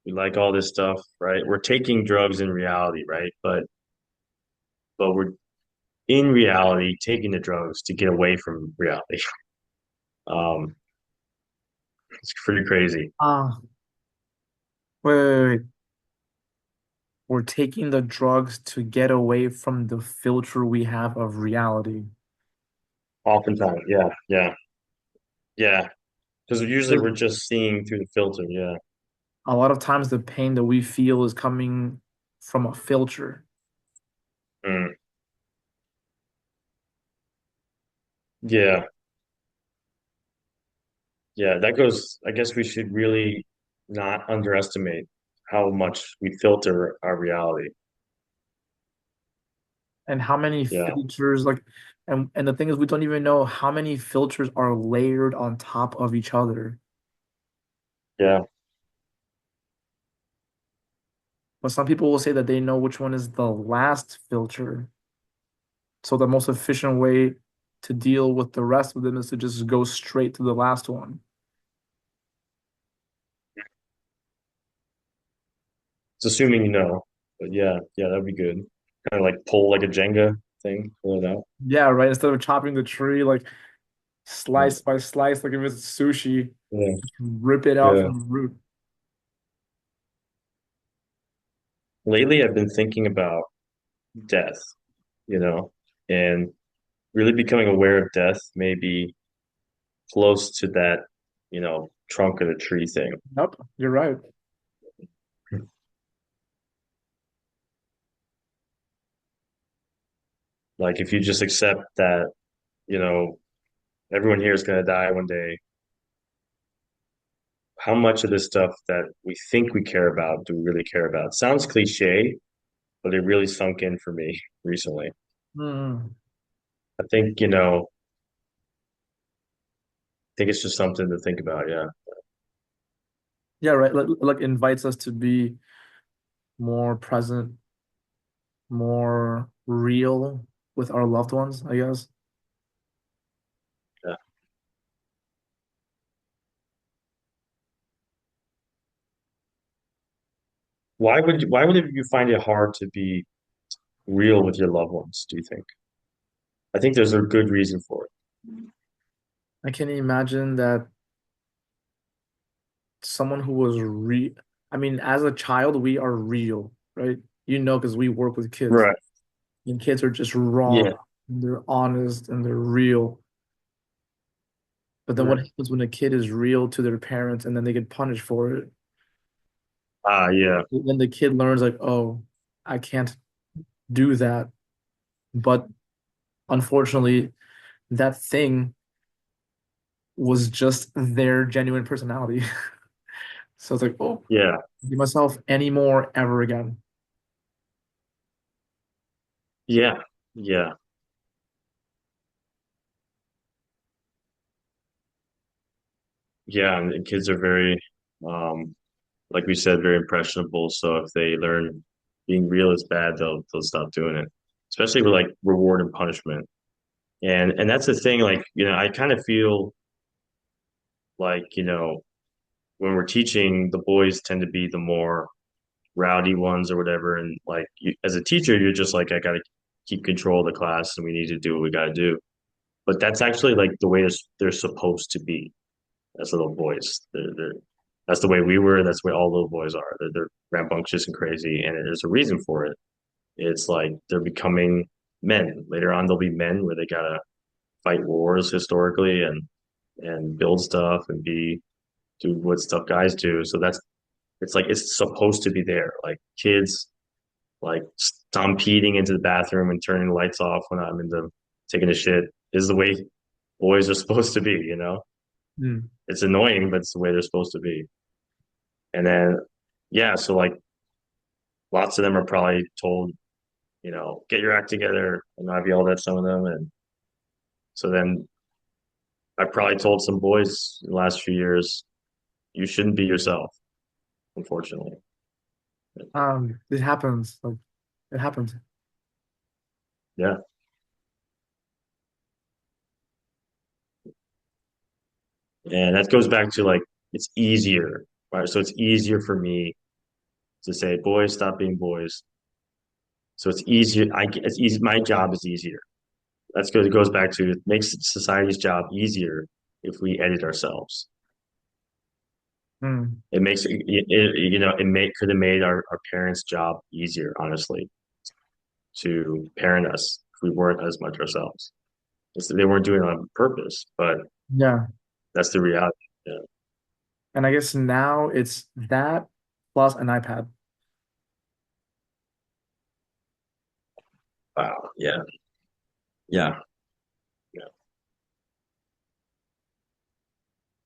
Speaker 2: we like all this stuff, right? We're taking drugs in reality, right? But we're in reality taking the drugs to get away from reality. Um, it's pretty crazy.
Speaker 1: Ah, wait. We're taking the drugs to get away from the filter we have of reality.
Speaker 2: Oftentimes, yeah, yeah, yeah. Because usually we're just seeing through the filter. Yeah.
Speaker 1: A lot of times the pain that we feel is coming from a filter.
Speaker 2: Mm. Yeah. Yeah. That goes, I guess we should really not underestimate how much we filter our reality.
Speaker 1: And how many
Speaker 2: Yeah.
Speaker 1: filters like and the thing is we don't even know how many filters are layered on top of each other.
Speaker 2: Yeah.
Speaker 1: But some people will say that they know which one is the last filter. So the most efficient way to deal with the rest of them is to just go straight to the last one.
Speaker 2: It's assuming you know. But yeah, yeah, that'd be good. Kind of like pull like a Jenga thing, pull it out.
Speaker 1: Yeah, right. Instead of chopping the tree like
Speaker 2: Yeah.
Speaker 1: slice by slice, like if it's sushi,
Speaker 2: Yeah.
Speaker 1: rip it out
Speaker 2: Yeah.
Speaker 1: from the root.
Speaker 2: Lately, I've been thinking about death, you know, and really becoming aware of death may be close to that, trunk of the tree thing.
Speaker 1: Yep, you're right.
Speaker 2: Like if you just accept that, you know, everyone here is going to die one day, how much of this stuff that we think we care about do we really care about? Sounds cliche, but it really sunk in for me recently.
Speaker 1: Hmm.
Speaker 2: I think, think it's just something to think about. Yeah.
Speaker 1: Yeah, right. Like invites us to be more present, more real with our loved ones, I guess.
Speaker 2: Yeah. Why would you find it hard to be real with your loved ones, do you think? I think there's a good reason for it.
Speaker 1: I can imagine that someone who was real, I mean, as a child, we are real, right? You know, because we work with kids,
Speaker 2: Right.
Speaker 1: and kids are just raw,
Speaker 2: Yeah.
Speaker 1: and they're honest, and they're real. But then what
Speaker 2: Right.
Speaker 1: happens when a kid is real to their parents and then they get punished for it?
Speaker 2: Ah, yeah.
Speaker 1: Then the kid learns, like, oh, I can't do that. But unfortunately, that thing was just their genuine personality. So it's like, oh,
Speaker 2: Yeah.
Speaker 1: be myself anymore ever again.
Speaker 2: Yeah. Yeah. Yeah. And kids are very, um, like we said, very impressionable. So if they learn being real is bad, they'll stop doing it. Especially with like reward and punishment. And that's the thing, like, I kind of feel like, when we're teaching, the boys tend to be the more rowdy ones or whatever. And like as a teacher, you're just like, I gotta keep control of the class and we need to do what we gotta do. But that's actually like the way they're supposed to be as little boys. That's the way we were. That's the way all little boys are. They're rambunctious and crazy, and there's a reason for it. It's like they're becoming men. Later on, they'll be men where they gotta fight wars historically and build stuff and do what stuff guys do. So it's like it's supposed to be there. Like kids like stampeding into the bathroom and turning the lights off when I'm in the taking a shit is the way boys are supposed to be.
Speaker 1: Hmm.
Speaker 2: It's annoying, but it's the way they're supposed to be. And then, yeah, so like lots of them are probably told, get your act together. And I've yelled at some of them. And so then I probably told some boys in the last few years, you shouldn't be yourself, unfortunately.
Speaker 1: It happens. Like it happens.
Speaker 2: Yeah. And that goes back to like, it's easier, right? So it's easier for me to say, boys, stop being boys. So it's easier. It's easy. My job is easier. That's good. It goes back to it makes society's job easier if we edit ourselves.
Speaker 1: Hmm.
Speaker 2: It makes could have made our parents' job easier, honestly, to parent us if we weren't as much ourselves. They weren't doing it on purpose, but
Speaker 1: Yeah.
Speaker 2: that's the reality. Yeah.
Speaker 1: And I guess now it's that plus an iPad.
Speaker 2: Wow. Yeah. Yeah. Yeah.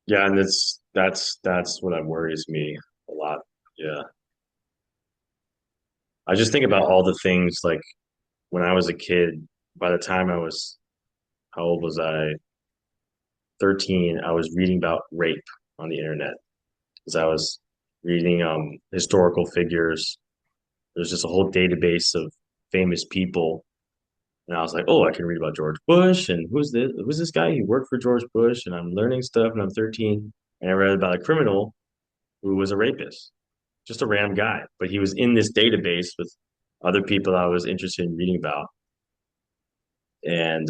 Speaker 2: Yeah. And that's what worries me a lot. Yeah. I just think about all the things like when I was a kid, by the time I was, how old was I? 13, I was reading about rape on the internet because I was reading historical figures. There's just a whole database of famous people. And I was like, oh, I can read about George Bush and who's this guy? He worked for George Bush, and I'm learning stuff and I'm 13. And I read about a criminal who was a rapist, just a random guy. But he was in this database with other people I was interested in reading about. And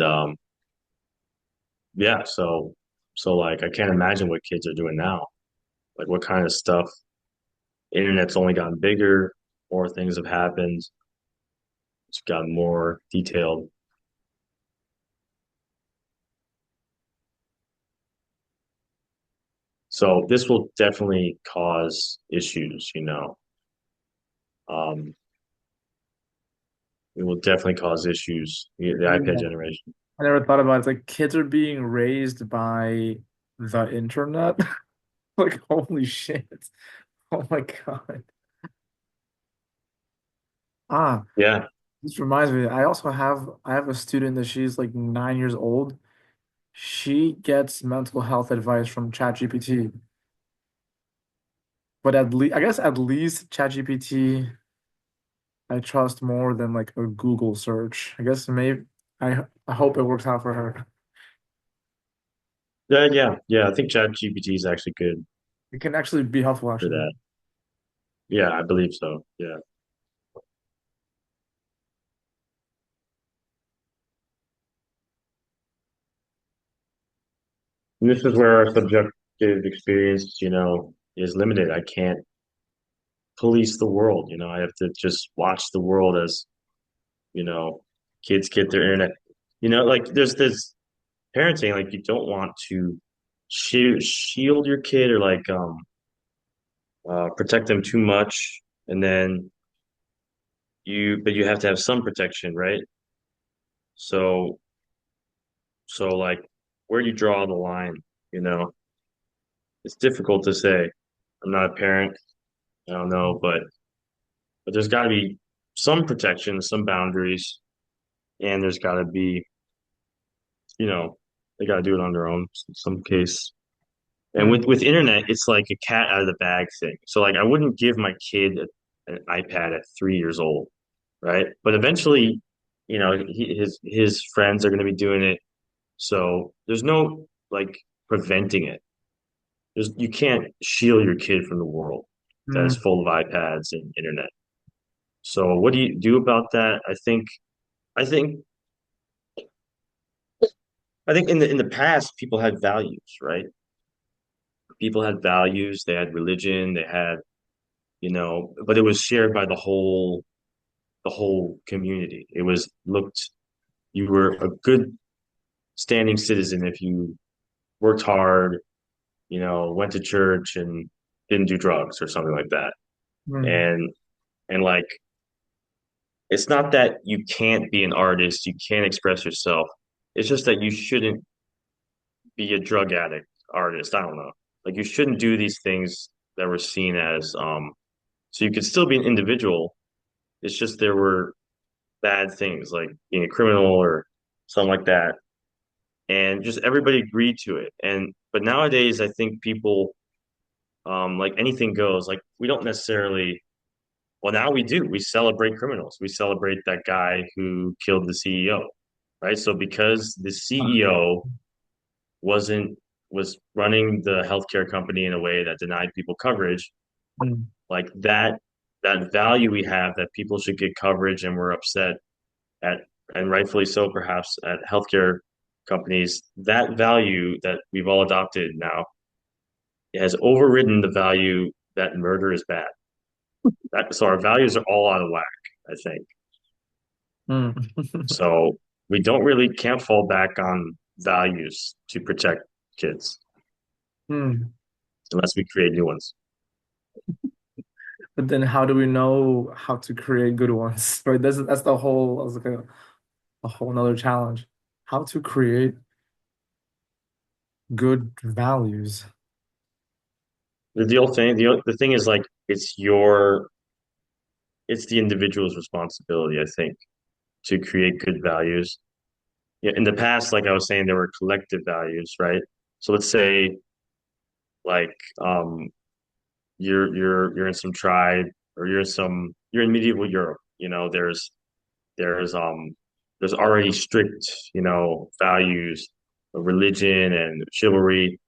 Speaker 2: yeah, so like I can't imagine what kids are doing now. Like what kind of stuff. Internet's only gotten bigger, more things have happened, it's gotten more detailed. So this will definitely cause issues, you know. Um, it will definitely cause issues, the iPad
Speaker 1: Yeah.
Speaker 2: generation.
Speaker 1: I never thought about it. It's like kids are being raised by the internet. Like, holy shit. Oh my God. Ah,
Speaker 2: Yeah.
Speaker 1: this reminds me. I have a student that she's like 9 years old. She gets mental health advice from ChatGPT. But at least I guess at least ChatGPT I trust more than like a Google search. I guess maybe I hope it works out for her.
Speaker 2: Yeah, yeah, yeah. I think ChatGPT is actually good
Speaker 1: It can actually be helpful
Speaker 2: for
Speaker 1: actually.
Speaker 2: that. Yeah, I believe so. Yeah. And this is where our subjective experience, you know, is limited. I can't police the world, you know. I have to just watch the world as, you know, kids get their internet. You know, like there's this parenting, like you don't want to shield your kid or like protect them too much, and then but you have to have some protection, right? So like where do you draw the line? You know, it's difficult to say. I'm not a parent. I don't know, but there's got to be some protection, some boundaries, and there's got to be, you know, they got to do it on their own in some case. And
Speaker 1: Hmm.
Speaker 2: with internet, it's like a cat out of the bag thing. So like I wouldn't give my kid an iPad at 3 years old, right? But eventually, you know, his friends are going to be doing it. So there's no like preventing it. You can't shield your kid from the world that is
Speaker 1: Hmm.
Speaker 2: full of iPads and internet. So what do you do about that? I think I think in the past people had values, right? People had values, they had religion, they had, you know, but it was shared by the whole community. It was looked you were a good standing citizen if you worked hard, you know, went to church and didn't do drugs or something like that.
Speaker 1: Hmm.
Speaker 2: And like it's not that you can't be an artist, you can't express yourself. It's just that you shouldn't be a drug addict artist. I don't know. Like you shouldn't do these things that were seen as so you could still be an individual. It's just there were bad things like being a criminal or something like that. And just everybody agreed to it. And but nowadays I think people like anything goes. Like we don't necessarily well now we do. We celebrate criminals. We celebrate that guy who killed the CEO, right? So because the CEO wasn't was running the healthcare company in a way that denied people coverage,
Speaker 1: Hmm.
Speaker 2: like that value we have that people should get coverage and we're upset at and rightfully so perhaps at healthcare companies, that value that we've all adopted now has overridden the value that murder is bad. So our values are all out of whack, I think.
Speaker 1: Hmm.
Speaker 2: So we don't really can't fall back on values to protect kids.
Speaker 1: Hmm.
Speaker 2: unless we create new ones.
Speaker 1: But then how do we know how to create good ones? Right? That's the whole that's like a whole nother challenge. How to create good values.
Speaker 2: The deal thing, the thing is like it's the individual's responsibility, I think, to create good values. Yeah, in the past, like I was saying, there were collective values, right? So let's say like you're in some tribe or you're in medieval Europe, there's there's already strict, values of religion and chivalry,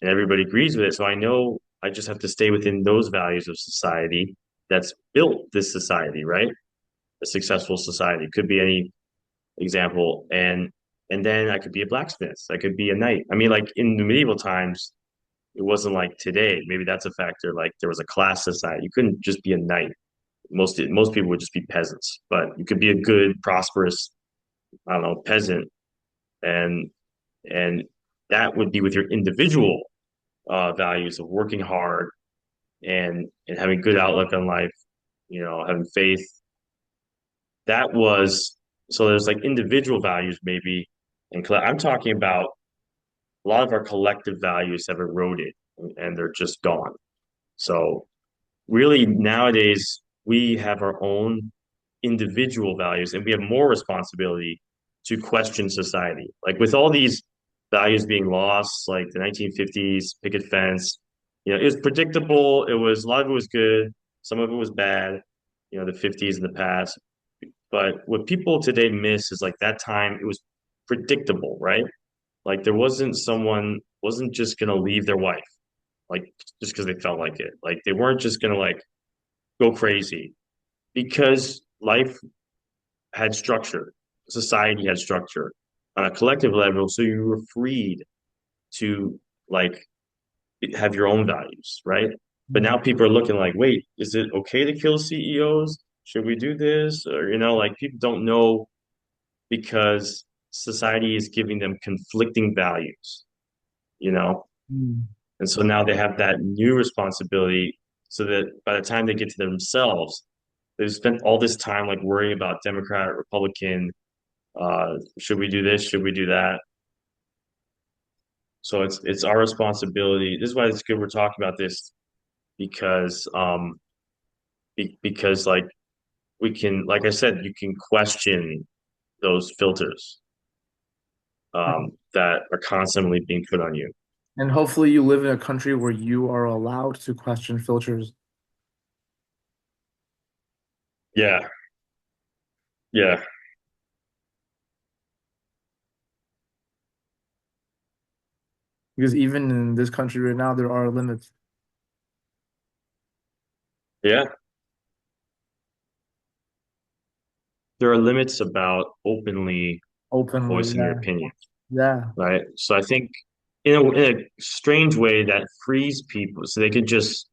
Speaker 2: and everybody agrees with it. So I know I just have to stay within those values of society that's built this society, right? A successful society could be any example, and then I could be a blacksmith, I could be a knight. I mean, like in the medieval times, it wasn't like today. Maybe that's a factor. Like there was a class society. You couldn't just be a knight. Most people would just be peasants, but you could be a good, prosperous, I don't know, peasant, and and that would be with your individual values of working hard and having good outlook on life, having faith. That was so there's like individual values maybe, and I'm talking about a lot of our collective values have eroded and they're just gone. So really nowadays we have our own individual values and we have more responsibility to question society. Like with all these values being lost, like the 1950s picket fence, it was predictable. It was a lot of it was good, some of it was bad, the 50s in the past. But what people today miss is like that time it was predictable, right? Like there wasn't just gonna leave their wife, like just because they felt like it. Like they weren't just gonna like go crazy because life had structure, society had structure on a collective level, so you were freed to like have your own values, right? But now people are looking like, wait, is it okay to kill CEOs? Should we do this? Or, like people don't know because society is giving them conflicting values, you know?
Speaker 1: Hmm.
Speaker 2: And so now they have that new responsibility so that by the time they get to themselves, they've spent all this time like worrying about Democrat, Republican, should we do this? Should we do that? So it's our responsibility. This is why it's good we're talking about this because because like we can, like I said, you can question those filters that are constantly being put on you.
Speaker 1: And hopefully you live in a country where you are allowed to question filters.
Speaker 2: Yeah, yeah,
Speaker 1: Because even in this country right now, there are limits
Speaker 2: yeah. There are limits about openly
Speaker 1: openly.
Speaker 2: voicing your
Speaker 1: Yeah.
Speaker 2: opinion,
Speaker 1: Yeah.
Speaker 2: right? So I think in a strange way that frees people so they can just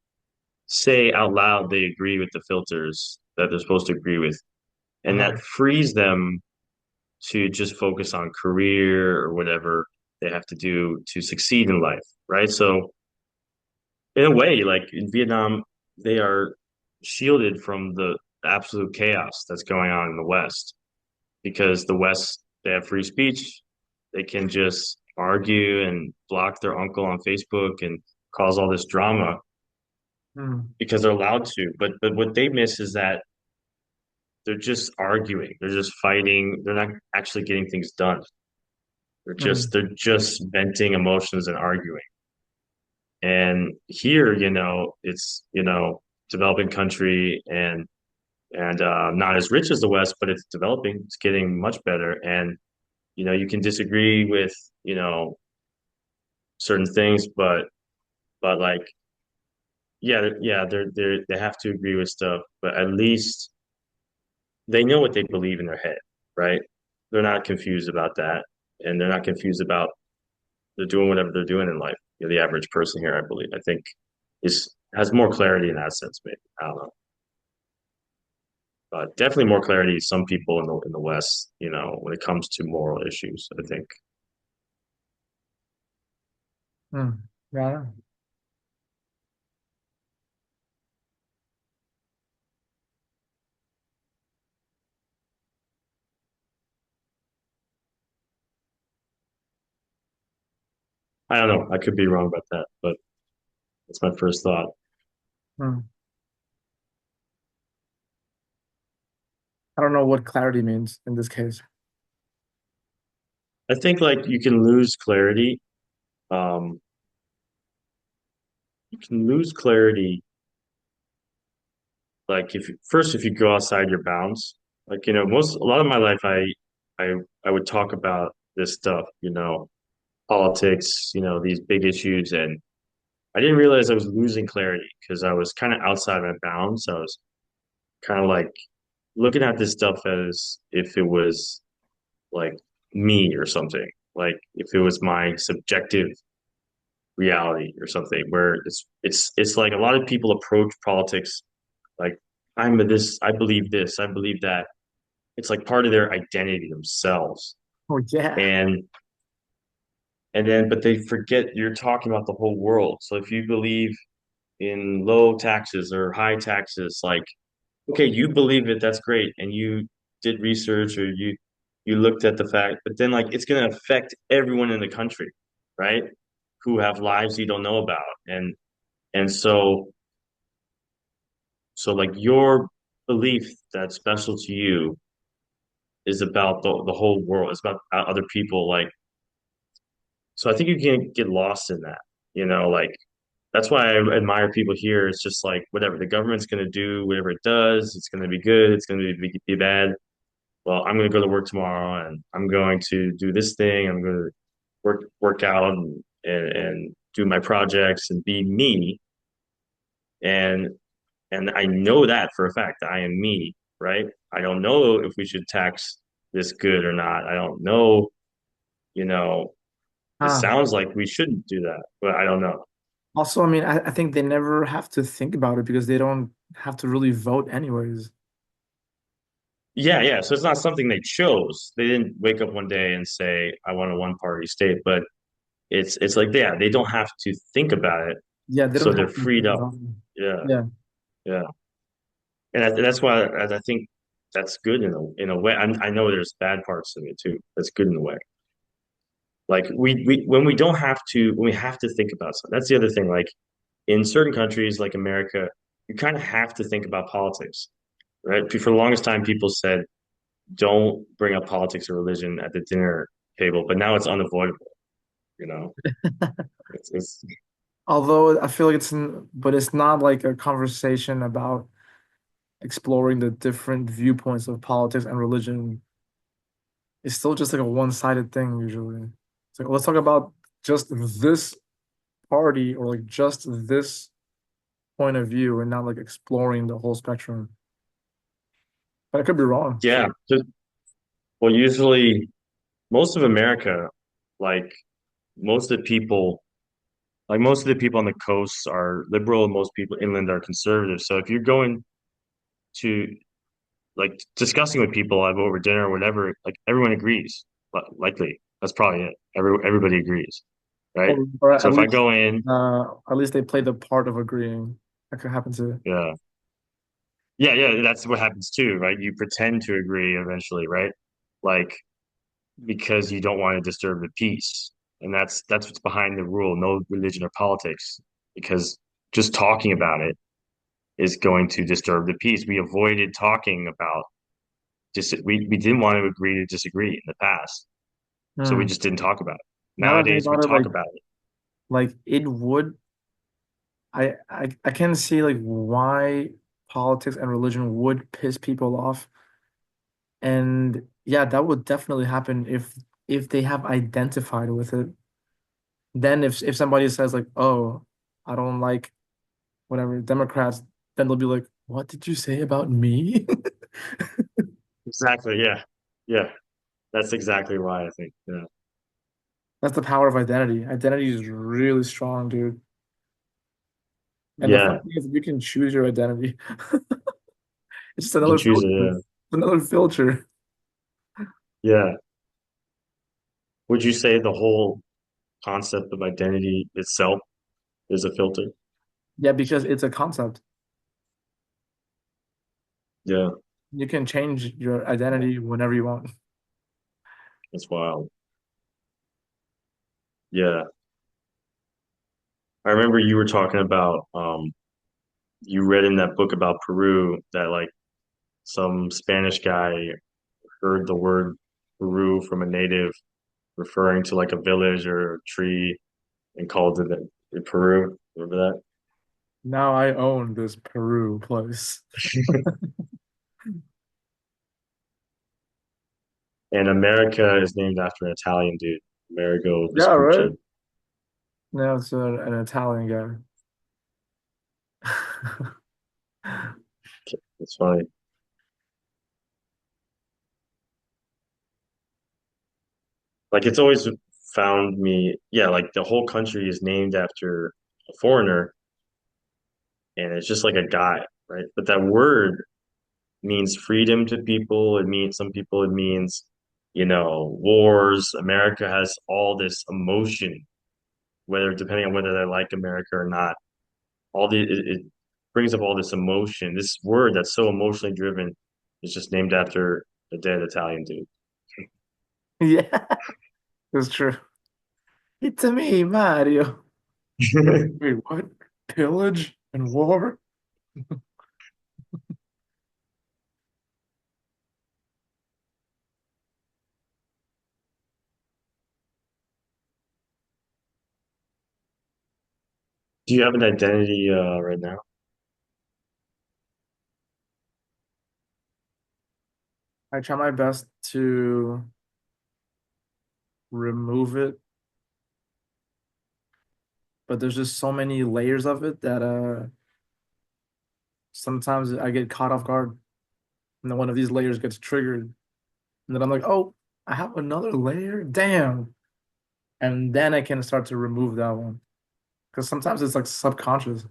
Speaker 2: say out loud they agree with the filters that they're supposed to agree with. And
Speaker 1: Uh-huh.
Speaker 2: that frees them to just focus on career or whatever they have to do to succeed in life, right? So in a way, like in Vietnam, they are shielded from the absolute chaos that's going on in the West because the West, they have free speech. They can just argue and block their uncle on Facebook and cause all this drama
Speaker 1: Hmm.
Speaker 2: because they're allowed to. But what they miss is that they're just arguing. They're just fighting. They're not actually getting things done.
Speaker 1: Hmm.
Speaker 2: They're just venting emotions and arguing. And here, it's, developing country and not as rich as the West, but it's developing. It's getting much better. And, you can disagree with, certain things, but like, yeah, they have to agree with stuff, but at least they know what they believe in their head, right? They're not confused about that. And they're not confused about they're doing whatever they're doing in life. The average person here, I believe, I think, is has more clarity in that sense. Maybe I don't know, but definitely more clarity. Some people in the West, when it comes to moral issues, I think.
Speaker 1: Hmm. Yeah.
Speaker 2: I don't know. I could be wrong about that, but that's my first thought.
Speaker 1: Hmm. I don't know what clarity means in this case.
Speaker 2: I think like you can lose clarity. Um, you can lose clarity like if you go outside your bounds. Like, a lot of my life I I would talk about this stuff, politics, these big issues, and I didn't realize I was losing clarity because I was kind of outside my bounds. I was kind of like looking at this stuff as if it was like me or something, like if it was my subjective reality or something, where it's like a lot of people approach politics like I believe this, I believe that. It's like part of their identity themselves.
Speaker 1: Oh yeah.
Speaker 2: And but they forget you're talking about the whole world. So if you believe in low taxes or high taxes, like, okay, you believe it, that's great. And you did research or you looked at the fact, but then like it's gonna affect everyone in the country, right? Who have lives you don't know about. And so like your belief that's special to you is about the whole world. It's about other people. Like, so I think you can get lost in that, like that's why I admire people here. It's just like whatever the government's going to do, whatever it does, it's going to be good, it's going to be bad. Well, I'm going to go to work tomorrow and I'm going to do this thing. I'm going to work out and do my projects and be me. And I know that for a fact. I am me, right? I don't know if we should tax this good or not. I don't know, you know, it
Speaker 1: Ah.
Speaker 2: sounds like we shouldn't do that, but I don't know.
Speaker 1: Also, I mean, I think they never have to think about it because they don't have to really vote anyways.
Speaker 2: Yeah, yeah. So it's not something they chose. They didn't wake up one day and say, I want a one party state, but it's like, yeah, they don't have to think about it.
Speaker 1: Yeah, they don't
Speaker 2: So they're
Speaker 1: have to
Speaker 2: freed
Speaker 1: think
Speaker 2: up.
Speaker 1: about it.
Speaker 2: Yeah,
Speaker 1: Yeah.
Speaker 2: yeah. And that's why I think that's good in a way. I know there's bad parts of it too. That's good in a way. Like we when we don't have to when we have to think about something. That's the other thing. Like in certain countries like America, you kind of have to think about politics, right? For the longest time, people said don't bring up politics or religion at the dinner table, but now it's unavoidable, you know. It's
Speaker 1: Although I feel like but it's not like a conversation about exploring the different viewpoints of politics and religion. It's still just like a one-sided thing usually. It's like, let's talk about just this party or like just this point of view and not like exploring the whole spectrum. But I could be wrong.
Speaker 2: yeah.
Speaker 1: So
Speaker 2: Well, usually most of America, like most of the people, most of the people on the coasts are liberal, and most people inland are conservative. So if you're going to like discussing with people like over dinner or whatever, like everyone agrees. Likely, that's probably it. Everybody agrees, right?
Speaker 1: or
Speaker 2: So
Speaker 1: at
Speaker 2: if I
Speaker 1: least
Speaker 2: go in,
Speaker 1: they play the part of agreeing. That could happen too.
Speaker 2: yeah, yeah, yeah, that's what happens too, right? You pretend to agree eventually, right? Like because you don't want to disturb the peace, and that's what's behind the rule: no religion or politics, because just talking about it is going to disturb the peace. We avoided talking about we didn't want to agree to disagree in the past. So we
Speaker 1: Hmm.
Speaker 2: just didn't talk about it.
Speaker 1: Now that I think
Speaker 2: Nowadays, we
Speaker 1: about it,
Speaker 2: talk about it.
Speaker 1: like it would I can see like why politics and religion would piss people off. And yeah, that would definitely happen if they have identified with it. Then if somebody says like, "Oh, I don't like whatever Democrats," then they'll be like, "What did you say about me?"
Speaker 2: Exactly. Yeah. Yeah. That's exactly why I think. Yeah.
Speaker 1: That's the power of identity. Identity is really strong, dude. And the
Speaker 2: Yeah.
Speaker 1: funny thing is, you can choose your identity. It's just
Speaker 2: You
Speaker 1: another
Speaker 2: choose it.
Speaker 1: filter.
Speaker 2: Yeah.
Speaker 1: Another filter.
Speaker 2: Yeah. Would you say the whole concept of identity itself? There's a filter.
Speaker 1: Yeah, because it's a concept.
Speaker 2: Yeah,
Speaker 1: You can change your identity whenever you want.
Speaker 2: that's wild. Yeah. I remember you were talking about you read in that book about Peru that like some Spanish guy heard the word Peru from a native referring to like a village or a tree and called it Peru. Remember
Speaker 1: Now I own this Peru place.
Speaker 2: that? And America is named after an Italian dude, Amerigo
Speaker 1: Yeah, right?
Speaker 2: Vespucci.
Speaker 1: Now it's an Italian guy.
Speaker 2: It's funny. Like it's always found me, yeah, like the whole country is named after a foreigner and it's just like a guy, right? But that word means freedom to people. It means some people, it means, wars. America has all this emotion, whether depending on whether they like America or not. It brings up all this emotion. This word that's so emotionally driven is just named after a dead Italian dude.
Speaker 1: Yeah, it's true. It's me, Mario. Wait, what? Pillage and war?
Speaker 2: Do you have an identity right now?
Speaker 1: I try my best to remove it, but there's just so many layers of it that sometimes I get caught off guard, and then one of these layers gets triggered, and then I'm like, oh, I have another layer? Damn. And then I can start to remove that one. Because sometimes it's like subconscious.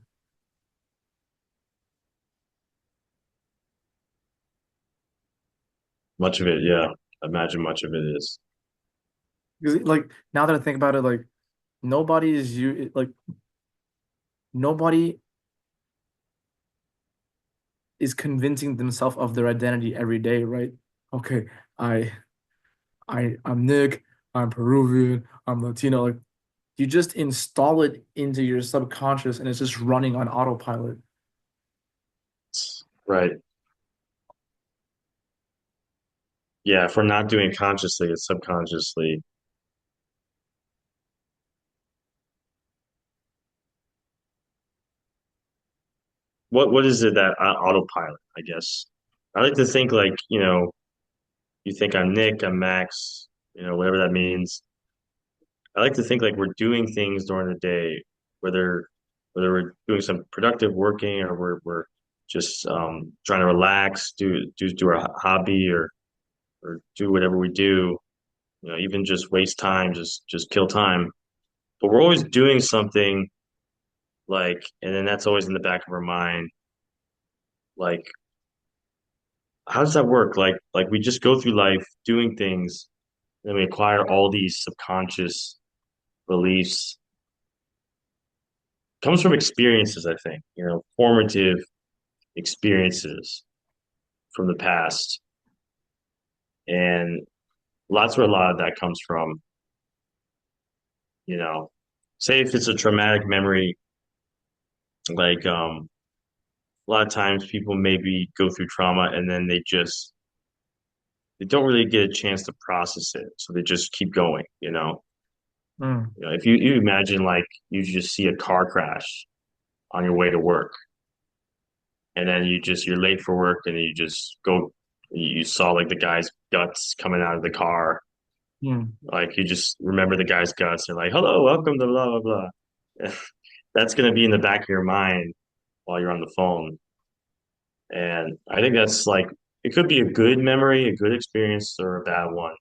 Speaker 2: Much of it, yeah. I imagine much of it is.
Speaker 1: Because like now that I think about it, like nobody is you like nobody is convincing themselves of their identity every day, right? Okay, I I'm Nick, I'm Peruvian, I'm Latino. Like you just install it into your subconscious and it's just running on autopilot.
Speaker 2: Right. Yeah, if we're not doing it consciously, it's subconsciously. What is it that autopilot, I guess? I like to think like, you think I'm Nick, I'm Max, whatever that means. I like to think like we're doing things during the day, whether we're doing some productive working or we're just trying to relax, do our hobby or do whatever we do, even just waste time, just kill time. But we're always doing something like, and then that's always in the back of our mind. Like, how does that work? Like we just go through life doing things, and we acquire all these subconscious beliefs. Comes from experiences, I think, formative experiences from the past. And that's where a lot of that comes from, you know. Say if it's a traumatic memory, like a lot of times people maybe go through trauma and then they don't really get a chance to process it. So they just keep going.
Speaker 1: Mm,
Speaker 2: If you imagine like you just see a car crash on your way to work and then you're late for work and you just go you saw like the guy's guts coming out of the car.
Speaker 1: mm,
Speaker 2: Like you just remember the guy's guts and like, hello, welcome to blah blah blah. That's gonna be in the back of your mind while you're on the phone. And I think that's like it could be a good memory, a good experience, or a bad one.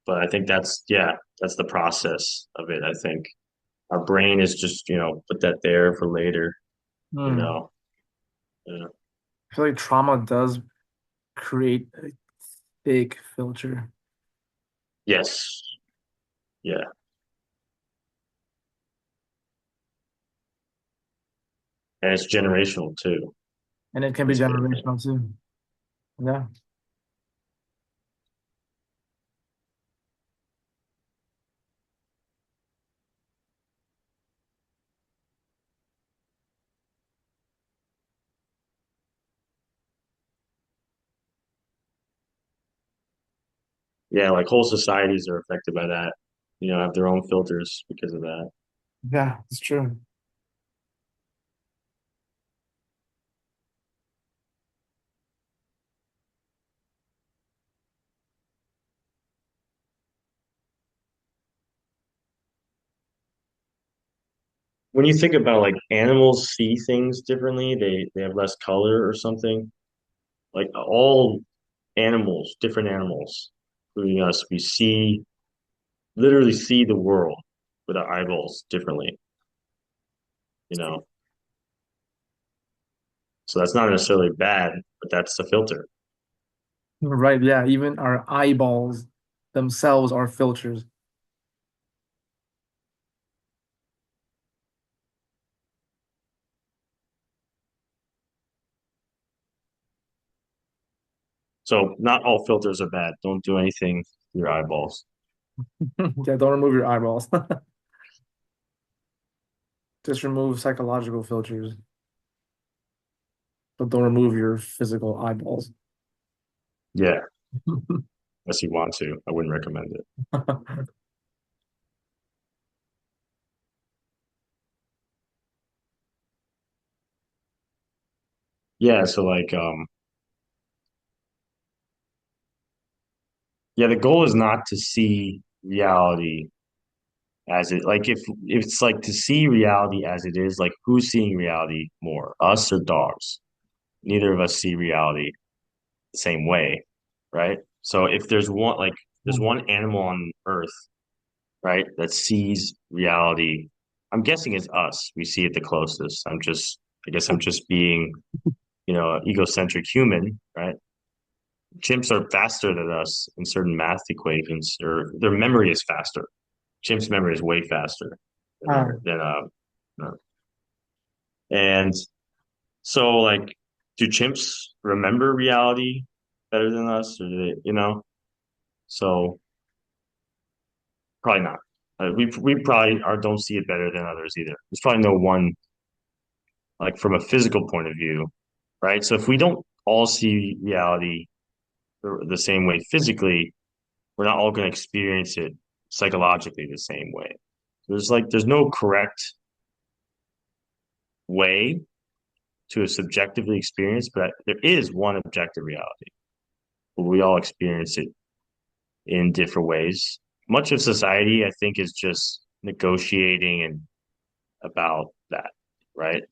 Speaker 2: But I think that's the process of it. I think our brain is just, put that there for later, you
Speaker 1: mm.
Speaker 2: know. Yeah.
Speaker 1: I feel like trauma does create a big filter.
Speaker 2: Yes. Yeah. and it's generational too.
Speaker 1: And it can be
Speaker 2: This bit.
Speaker 1: generational too. Yeah.
Speaker 2: Yeah, like whole societies are affected by that. Have their own filters because of that.
Speaker 1: Yeah, it's true.
Speaker 2: When you think about like animals see things differently, they have less color or something. Like all animals, different animals, including us, we literally see the world with our eyeballs differently, you know. So that's not necessarily bad, but that's the filter.
Speaker 1: Right, yeah. Even our eyeballs themselves are filters.
Speaker 2: So not all filters are bad. Don't do anything with your eyeballs.
Speaker 1: Yeah, don't remove your eyeballs. Just remove psychological filters, but don't remove your physical eyeballs.
Speaker 2: Yeah, unless you want to. I wouldn't recommend it. Yeah, so like yeah, the goal is not to see reality as it like if it's like to see reality as it is, like who's seeing reality more, us or dogs? Neither of us see reality the same way, right? So if there's one animal on earth, right, that sees reality, I'm guessing it's us. We see it the closest. I guess I'm just being, egocentric human, right? Chimps are faster than us in certain math equations, or their memory is faster. Chimps' memory is way faster than and so like, do chimps remember reality better than us, or do they? So probably not. We probably are don't see it better than others either. There's probably no one like from a physical point of view, right? So if we don't all see reality the same way physically, we're not all going to experience it psychologically the same way. There's no correct way to subjectively experience, but there is one objective reality. We all experience it in different ways. Much of society, I think, is just negotiating and about that, right?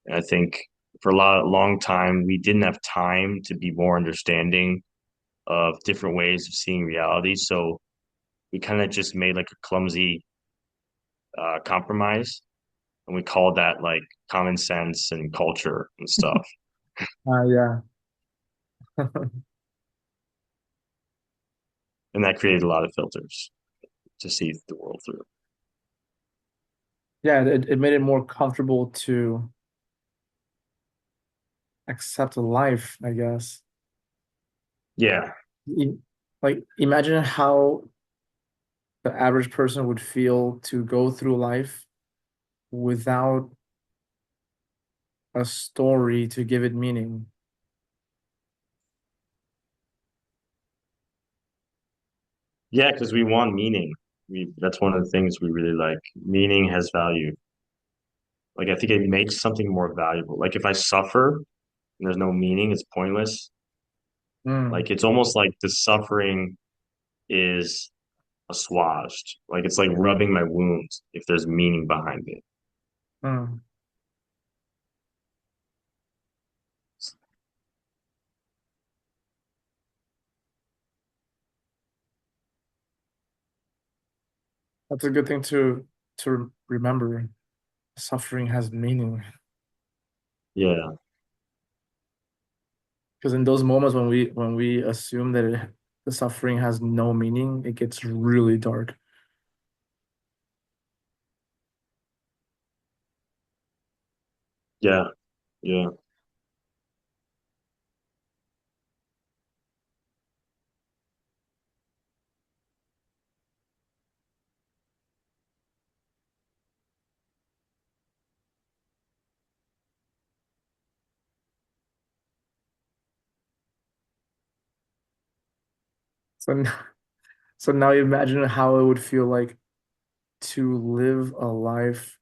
Speaker 2: And I think for long time we didn't have time to be more understanding of different ways of seeing reality. So we kind of just made like a clumsy compromise, and we called that like common sense and culture and stuff.
Speaker 1: Yeah.
Speaker 2: And that created a lot of filters to see the world through.
Speaker 1: Yeah, it made it more comfortable to accept life, I guess.
Speaker 2: Yeah.
Speaker 1: E- Like, imagine how the average person would feel to go through life without a story to give it meaning.
Speaker 2: Yeah, because we want meaning. That's one of the things we really like. Meaning has value. Like I think it makes something more valuable. Like if I suffer and there's no meaning, it's pointless.
Speaker 1: Mm,
Speaker 2: Like it's almost like the suffering is assuaged. Like it's like rubbing my wounds if there's meaning behind it.
Speaker 1: mm. That's a good thing to remember. Suffering has meaning.
Speaker 2: Yeah.
Speaker 1: Because in those moments when we assume that the suffering has no meaning, it gets really dark.
Speaker 2: Yeah, yeah.
Speaker 1: So, so now you imagine how it would feel like to live a life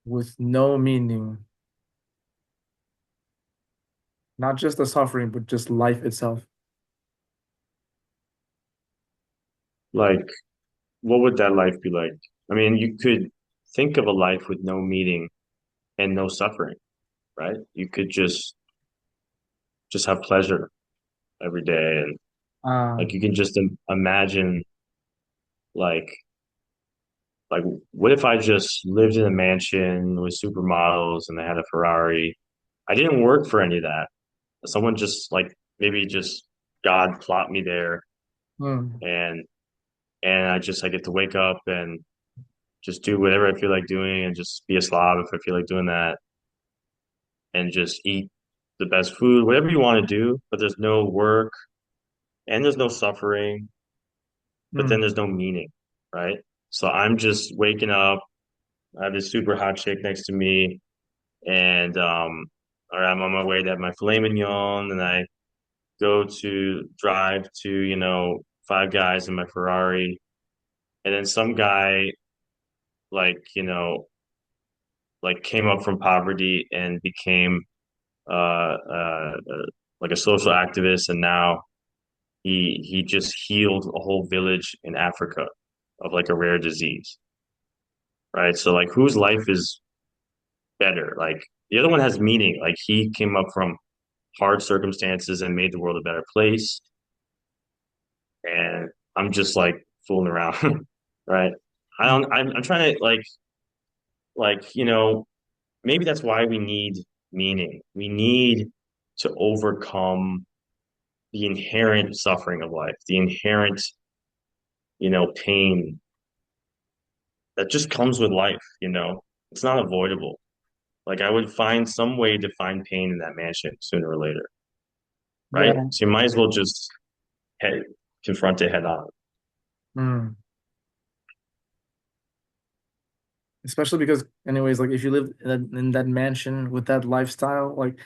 Speaker 1: with no meaning, not just the suffering, but just life itself.
Speaker 2: Like, what would that life be like? I mean, you could think of a life with no meaning and no suffering, right? You could just have pleasure every day, and
Speaker 1: Uh,
Speaker 2: like you can just imagine like like what if I just lived in a mansion with supermodels and I had a Ferrari? I didn't work for any of that. Someone just like maybe just God plopped me there,
Speaker 1: hmm,
Speaker 2: and I get to wake up and just do whatever I feel like doing and just be a slob if I feel like doing that and just eat the best food, whatever you want to do, but there's no work and there's no suffering, but then
Speaker 1: hmm,
Speaker 2: there's no meaning, right? So I'm just waking up, I have this super hot chick next to me, and or I'm on my way to have my filet mignon, and I go to drive to, Five Guys in my Ferrari, and then some guy like, like came up from poverty and became like a social activist, and now he just healed a whole village in Africa of like a rare disease, right? So like whose life is better? Like the other one has meaning. Like he came up from hard circumstances and made the world a better place, and I'm just like fooling around, right? I
Speaker 1: hmm.
Speaker 2: don't. I'm trying to like maybe that's why we need meaning. We need to overcome the inherent suffering of life, the inherent pain that just comes with life. It's not avoidable. Like I would find some way to find pain in that mansion sooner or later, right?
Speaker 1: Yeah.
Speaker 2: So you might as well just head confront it head on.
Speaker 1: Hmm. Especially because, anyways, like if you live in that mansion with that lifestyle, like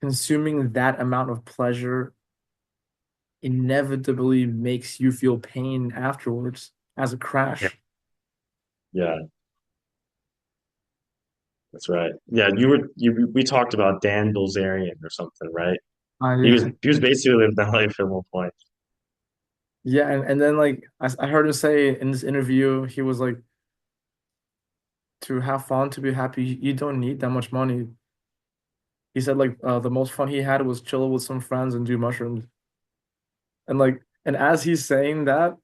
Speaker 1: consuming that amount of pleasure inevitably makes you feel pain afterwards as a
Speaker 2: Yeah.
Speaker 1: crash.
Speaker 2: Yeah, that's right. Yeah, we talked about Dan Bilzerian or something, right? He was
Speaker 1: Yeah.
Speaker 2: he was basically living that life at one point.
Speaker 1: Yeah, and then like I heard him say in this interview, he was like, to have fun, to be happy, you don't need that much money. He said like the most fun he had was chill with some friends and do mushrooms. And like and as he's saying that,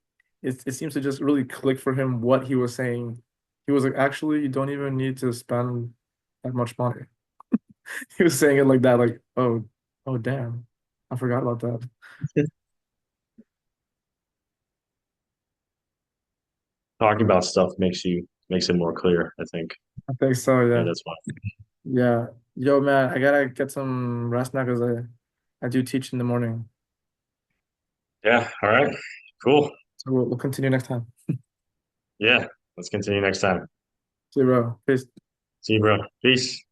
Speaker 1: it seems to just really click for him what he was saying. He was like, actually, you don't even need to spend that much money. He was saying it like that, like, oh damn, I forgot about that.
Speaker 2: Talking about stuff makes it more clear, I think.
Speaker 1: I think so,
Speaker 2: Yeah,
Speaker 1: yeah.
Speaker 2: that's why.
Speaker 1: Yeah. Yo, man, I gotta get some rest now because I do teach in the morning.
Speaker 2: Yeah, all right. Cool.
Speaker 1: So we'll continue next time.
Speaker 2: Yeah, let's continue next time.
Speaker 1: See you, bro. Peace.
Speaker 2: See you, bro. Peace.